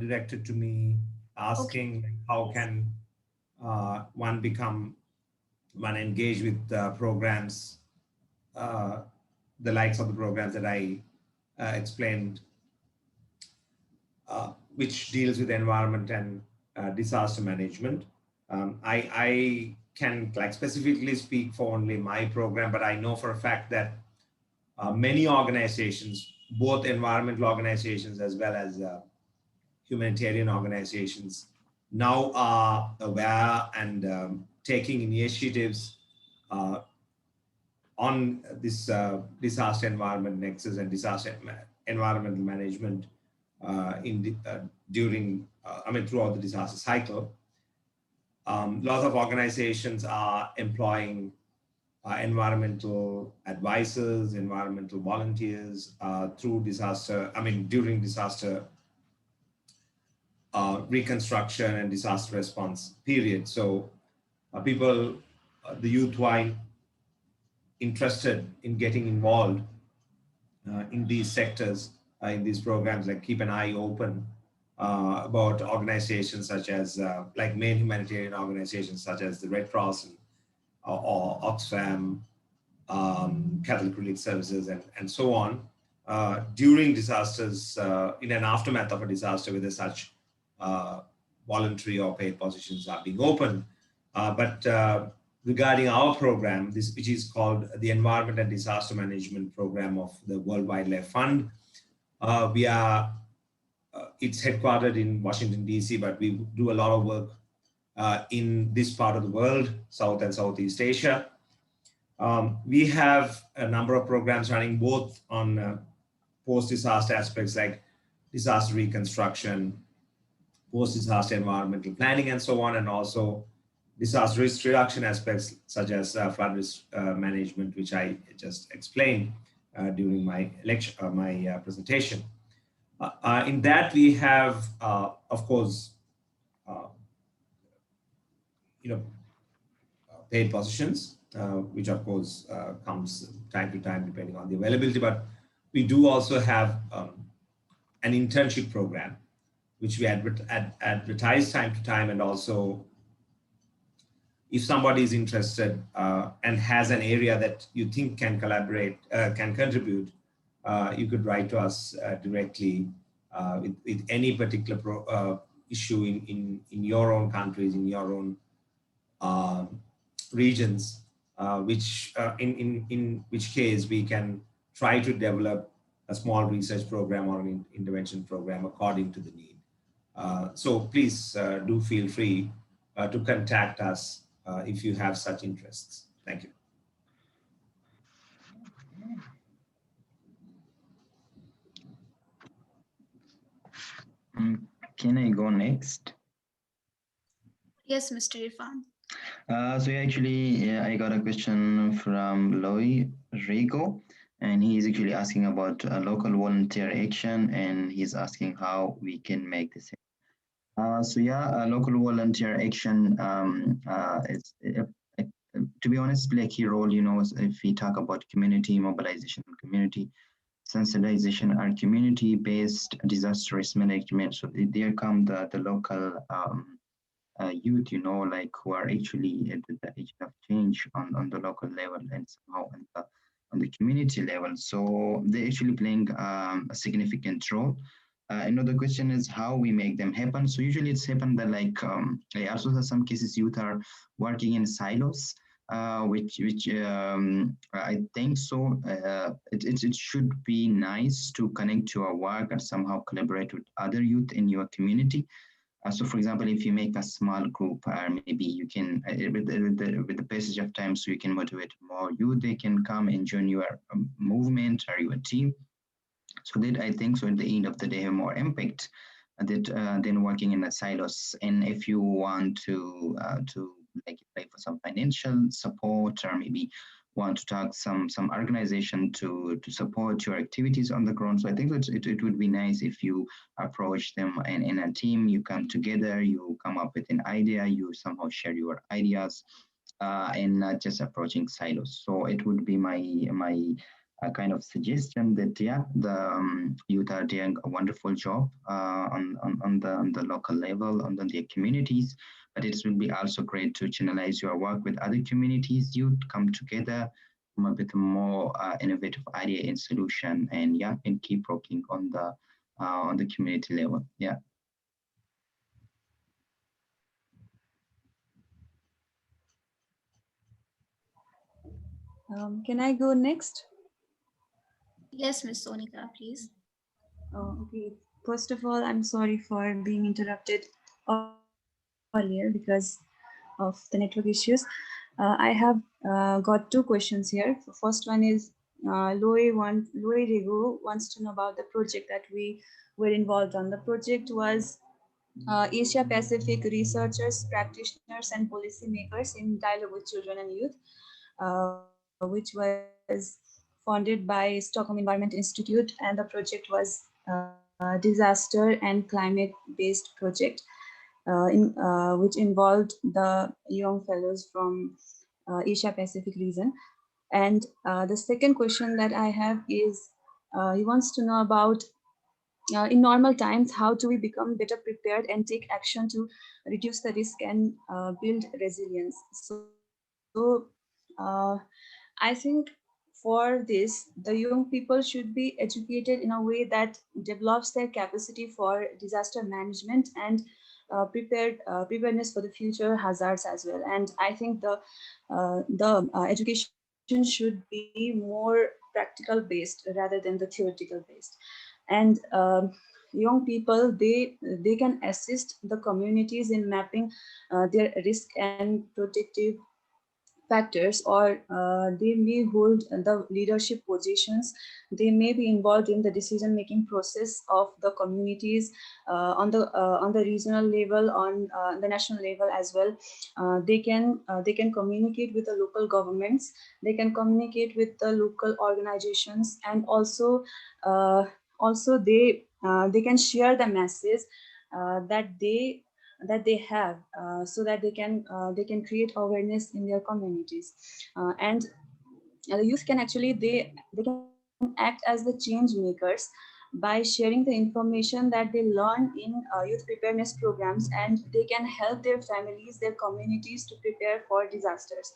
Speaker 8: directed to me asking how can one engage with programs, the likes of the programs that I explained, which deals with environment and disaster management. I can specifically speak for only my program, but I know for a fact that many organizations, both environmental organizations as well as humanitarian organizations, now are aware and taking initiatives on this disaster environment nexus and disaster environmental management throughout the disaster cycle. Lots of organizations are employing environmental advisors, environmental volunteers during disaster reconstruction and disaster response period. So the youth who are interested in getting involved in these sectors, in these programs, keep an eye open about organizations such as main humanitarian organizations such as the Red Cross or Oxfam, Catholic Relief Services, and so on, during disasters, in an aftermath of a disaster, whether such voluntary or paid positions are being opened. But regarding our program, which is called the Environment and Disaster Management Program of the World Wildlife Fund, it's headquartered in Washington, D.C., but we do a lot of work in this part of the world, South and Southeast Asia. We have a number of programs running both on post-disaster aspects like disaster reconstruction, post-disaster environmental planning, and so on, and also disaster risk reduction aspects such as flood risk management, which I just explained during my lecture, my presentation. In that we have, of course, paid positions, which of course comes time to time depending on the availability, but we do also have an internship program, which we advertise time to time, and also if somebody is interested and has an area that you think can collaborate, can contribute, you could write to us directly with any particular issue in your own countries, in your own regions, in which case we can try to develop a small research program or an intervention program according to the need. So please do feel free to contact us if you have such interests. Thank you.
Speaker 15: Can I go next?
Speaker 3: Yes, Mr. Irfan.
Speaker 15: So actually, I got a question from Loy Rigo, and he's actually asking about local volunteer action, and he's asking how we can make this. So yeah, local volunteer action is, to be honest, play a key role. You know, if we talk about community mobilization, community sensitization, or community-based disaster risk management. So there come the local youth, you know, like who are actually at the agent of change on the local level and somehow on the community level. So they're actually playing a significant role. The question is how we make them happen. So usually it's happened that like I also have some cases youth are working in silos, which I think so. It should be nice to connect to our work and somehow collaborate with other youth in your community. So, for example, if you make a small group, maybe you can, with the passage of time, so you can motivate more youth, they can come and join your movement or your team. So that I think so at the end of the day have more impact than working in the silos. And if you want to like apply for some financial support or maybe want to talk some organization to support your activities on the ground. So I think that it would be nice if you approach them and in a team, you come together, you come up with an idea, you somehow share your ideas and not just approaching silos. So it would be my kind of suggestion that yeah, the youth are doing a wonderful job on the local level, on their communities. But it will be also great to channelize your work with other communities. Youth come together, come up with a more innovative idea and solution, and yeah, and keep working on the community level. Yeah.
Speaker 11: Can I go next?
Speaker 3: Yes, Ms. Sonika, please.
Speaker 11: Okay. First of all, I'm sorry for being interrupted earlier because of the network issues. I have got two questions here. The first one is Loe Rigo wants to know about the project that we were involved on. The project was Asia Pacific researchers, practitioners, and policymakers in dialogue with children and youth, which was funded by Stockholm Environment Institute, and the project was disaster and climate-based project, which involved the young fellows from Asia Pacific region. And the second question that I have is, he wants to know about in normal times, how do we become better prepared and take action to reduce the risk and build resilience? So I think for this, the young people should be educated in a way that develops their capacity for disaster management and preparedness for the future hazards as well. And I think the education should be more practical based rather than the theoretical based. And young people, they can assist the communities in mapping their risk and protective factors, or they may hold the leadership positions. They may be involved in the decision-making process of the communities on the regional level, on the national level as well. They can communicate with the local governments. They can communicate with the local organizations, and also they can share the message that they have, so that they can create awareness in their communities, and the youth can actually they can act as the change makers by sharing the information that they learn in youth preparedness programs, and they can help their families, their communities to prepare for disasters.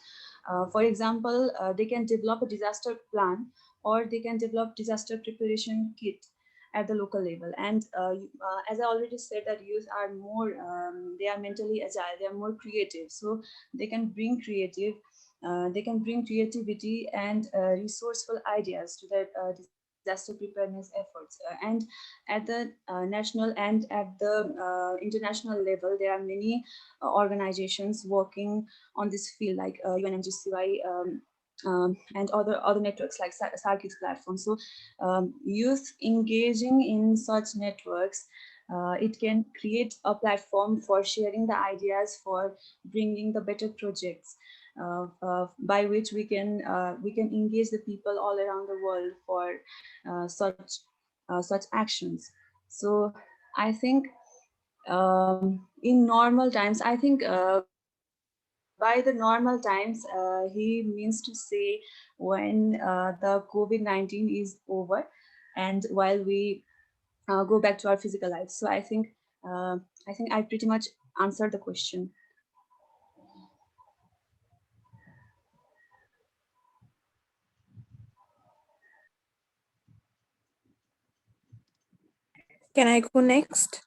Speaker 11: For example, they can develop a disaster plan, or they can develop disaster preparation kit at the local level. And as I already said, that youth are more, they are mentally agile, they are more creative, so they can bring creativity and resourceful ideas to their disaster preparedness efforts. And at the national and at the international level, there are many organizations working on this field, like UNMGCY, and other networks like SARC Youth Platform. So youth engaging in such networks, it can create a platform for sharing the ideas, for bringing the better projects, by which we can engage the people all around the world for such actions. So I think in normal times, I think by the normal times, he means to say when the COVID-19 is over, and while we go back to our physical life. So I think I pretty much answered the question.
Speaker 12: Can I go next?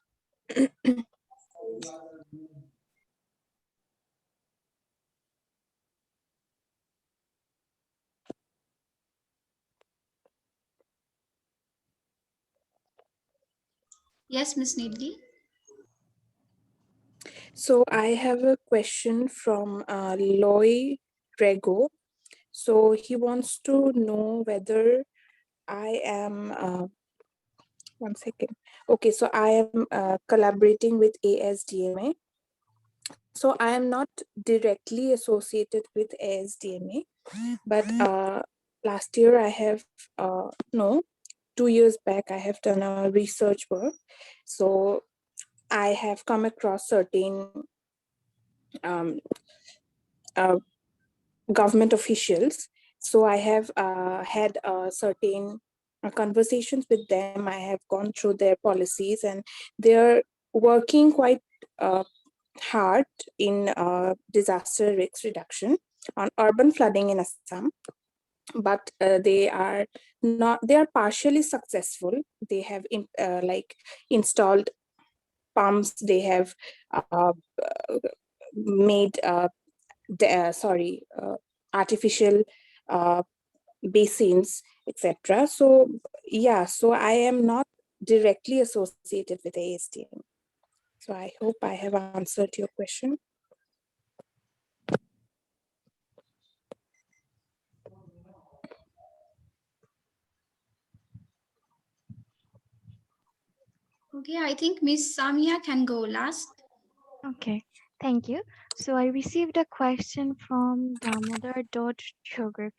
Speaker 3: Yes, Ms. Nidhi.
Speaker 12: So I have a question from Loy Rego. So he wants to know whether I am, one second. Okay, so I am collaborating with ASDMA. So I am not directly associated with ASDMA, but last year I have, no, 2 years back, I have done a research work. So I have come across certain government officials. So I have had certain conversations with them. I have gone through their policies, and they're working quite hard in disaster risk reduction on urban flooding in Assam. But they are partially successful. They have installed pumps. They have made artificial basins, etc. So yeah, so I am not directly associated with ASTM. So I hope I have answered your question.
Speaker 3: Okay, I think Ms. Samia can go last.
Speaker 14: Okay, thank you. So I received a question from Damodar.geography.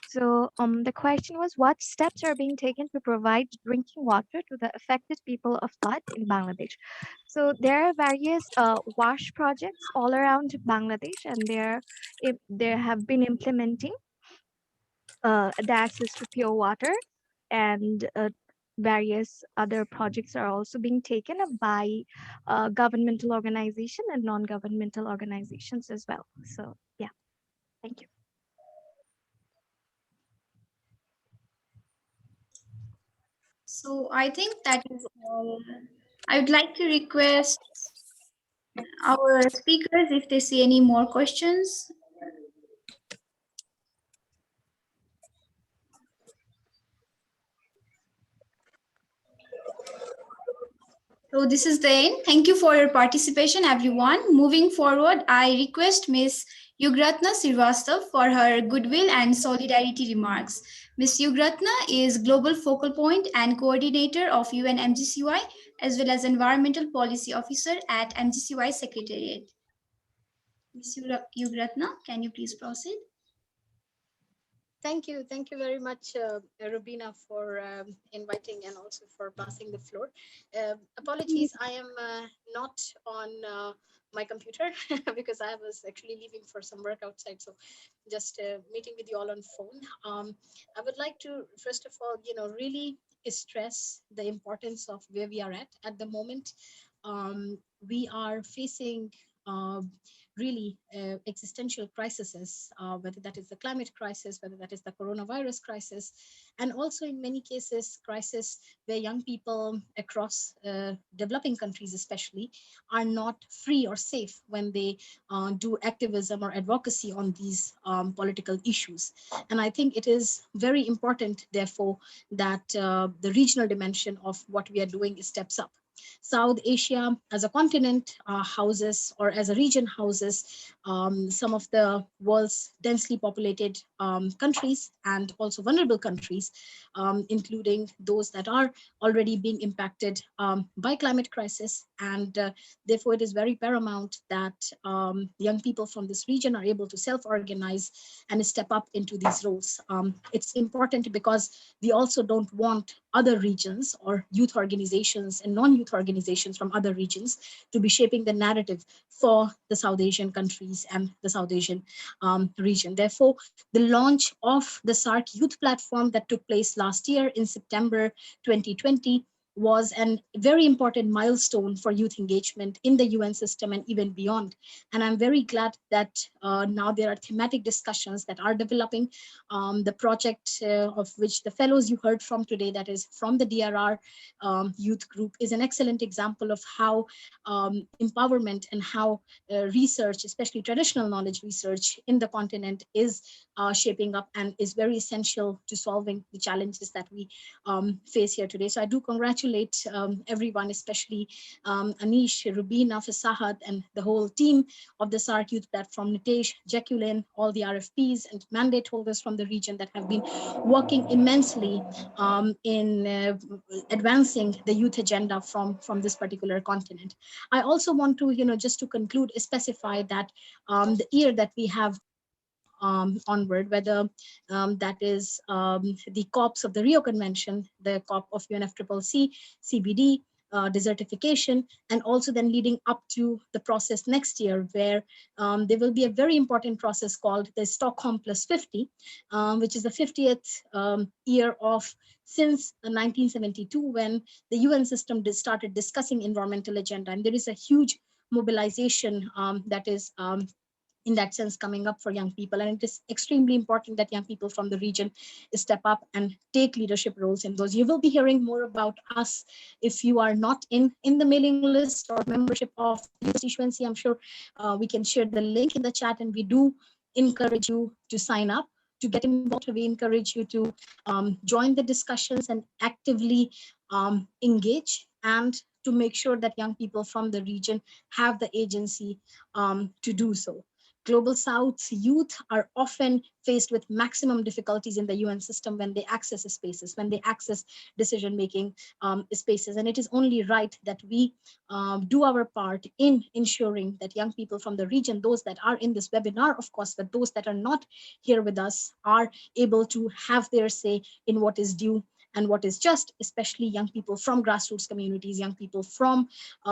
Speaker 14: So the question was, what steps are being taken to provide drinking water to the affected people of flood in Bangladesh? So there are various WASH projects all around Bangladesh, and there have been implementing the access to pure water, and various other projects are also being taken up by governmental organization and non-governmental organizations as well. So yeah, thank you.
Speaker 3: So I think that is all. I would like to request our speakers if they see any more questions. So this is the end. Thank you for your participation, everyone. Moving forward, I request Ms. Yugratna Srivastava for her goodwill and solidarity remarks. Ms. Yugratna is Global Focal Point and Coordinator of UNMGCY, as well as Environmental Policy Officer at MGCY Secretariat. Ms. Yugratna, can you please proceed?
Speaker 16: Thank you very much, Rubina, for inviting and also for passing the floor. Apologies, I am not on my computer because I was actually leaving for some work outside. So just meeting with you all on phone. I would like to, first of all, really stress the importance of where we are at the moment. We are facing really existential crises, whether that is the climate crisis, whether that is the coronavirus crisis, and also in many cases crisis where young people across developing countries especially are not free or safe when they do activism or advocacy on these political issues. And I think it is very important, therefore, that the regional dimension of what we are doing steps up. South Asia as a continent houses, or as a region houses, some of the world's densely populated countries and also vulnerable countries, including those that are already being impacted by climate crisis. And therefore, it is very paramount that young people from this region are able to self-organize and step up into these roles. It's important because we also don't want other regions or youth organizations and non-youth organizations from other regions to be shaping the narrative for the South Asian countries and the South Asian region. Therefore, the launch of the SAARC Youth Platform that took place last year in September 2020 was a very important milestone for youth engagement in the UN system and even beyond. And I'm very glad that now there are thematic discussions that are developing. The project of which the fellows you heard from today, that is from the DRR youth group, is an excellent example of how empowerment and how research, especially traditional knowledge research in the continent, is shaping up and is very essential to solving the challenges that we face here today. So I do congratulate everyone, especially Anish, Rubina, Fasahat, and the whole team of the SAARC Youth Platform, Nitesh, Jacqueline, all the RFPs and mandate holders from the region that have been working immensely in advancing the youth agenda from this particular continent. I also want to, just to conclude, specify that the year that we have onward, whether that is the COPs of the Rio Convention, the COP of UNFCCC, CBD, desertification, and also then leading up to the process next year, where there will be a very important process called the Stockholm Plus 50, which is the 50th year of since 1972, when the UN system started discussing environmental agenda. And there is a huge mobilization that is in that sense coming up for young people. And it is extremely important that young people from the region step up and take leadership roles in those. You will be hearing more about us if you are not in the mailing list or membership of the constituency. I'm sure we can share the link in the chat, and we do encourage you to sign up, to get involved. We encourage you to join the discussions and actively engage, and to make sure that young people from the region have the agency to do so. Global South's youth are often faced with maximum difficulties in the UN system when they access spaces, when they access decision-making spaces. And it is only right that we do our part in ensuring that young people from the region, those that are in this webinar, of course, but those that are not here with us, are able to have their say in what is due and what is just, especially young people from grassroots communities, young people from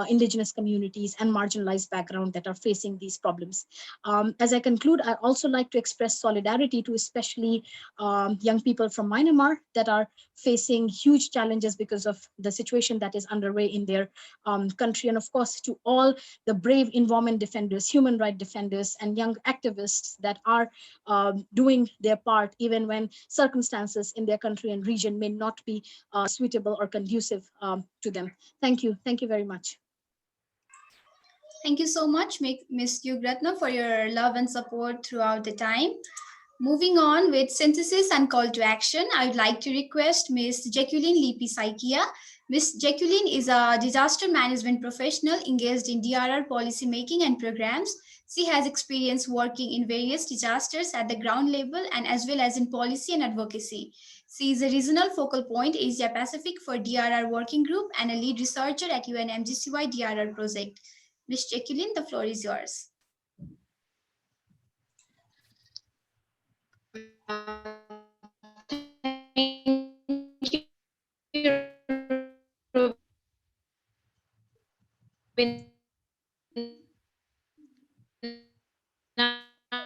Speaker 16: indigenous communities and marginalized background that are facing these problems. As I conclude, I also like to express solidarity to especially young people from Myanmar that are facing huge challenges because of the situation that is underway in their country. And of course, to all the brave environment defenders, human rights defenders, and young activists that are doing their part, even when circumstances in their country and region may not be suitable or conducive to them. Thank you. Thank you very much.
Speaker 3: Thank you so much, Ms. Yugratna, for your love and support throughout the time. Moving on with synthesis and call to action, I would like to request Ms. Jacqueline Lipi Saikia. Ms. Jacqueline is a disaster management professional engaged in DRR policy making and programs. She has experience working in various disasters at the ground level and as well as in policy and advocacy. She is a regional focal point Asia Pacific for DRR Working Group and a lead researcher at UNMGCY DRR project. Ms. Jacqueline, the floor is yours.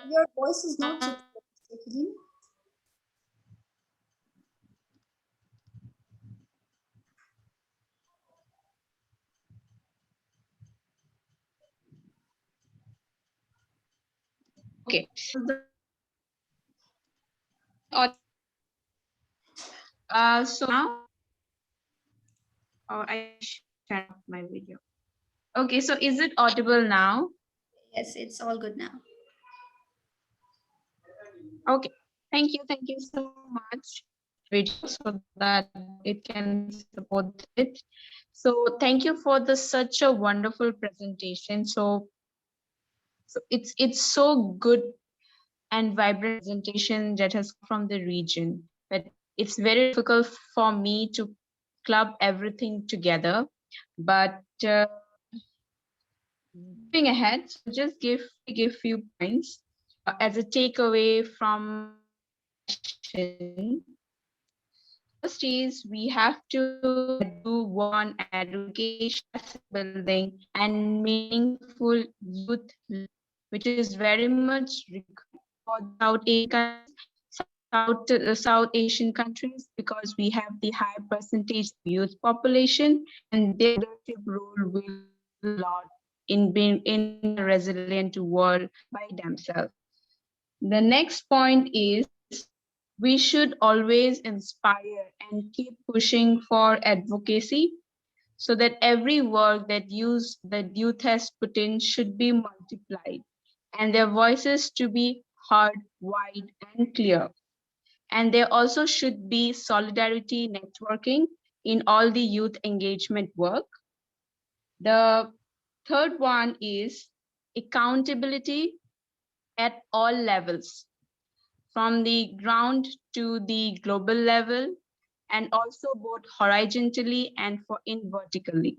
Speaker 3: Your voice is not so clear, Jacqueline.
Speaker 17: Okay. So now, I share my video. Okay, so is it audible now?
Speaker 3: Yes, it's all good now.
Speaker 17: Okay, thank you so much, video, so that it can support it. So thank you for such a wonderful presentation. So it's so good and vibrant presentation that has come from the region, but it's very difficult for me to club everything together. But moving ahead, so just give few points as a takeaway from session. First is we have to do one education, building, and meaningful youth, which is very much required for South Asian countries, because we have the high percentage youth population, and their leadership role will a lot in being in a resilient world by themselves. The next point is we should always inspire and keep pushing for advocacy, so that every work that youth has put in should be multiplied and their voices to be heard wide and clear. And there also should be solidarity networking in all the youth engagement work. The third one is accountability at all levels, from the ground to the global level, and also both horizontally and vertically.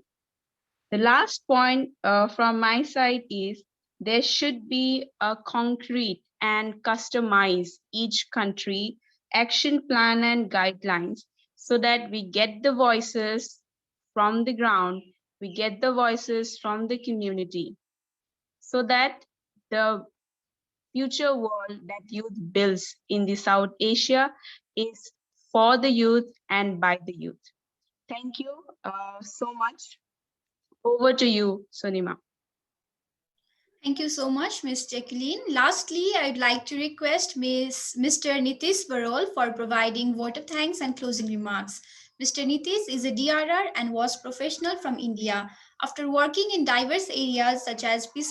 Speaker 17: The last point from my side is there should be a concrete and customized each country action plan and guidelines, so that we get the voices from the ground, we get the voices from the community, so that the future world that youth builds in the South Asia is for the youth and by the youth. Thank you so much. Over to you, Sunima.
Speaker 3: Thank you so much, Ms. Jacqueline. Lastly, I'd like to request Mr. Nitish Barol for providing vote of thanks and closing remarks. Mr. Nitish is a DRR and was professional from India. After working in diverse areas such as peace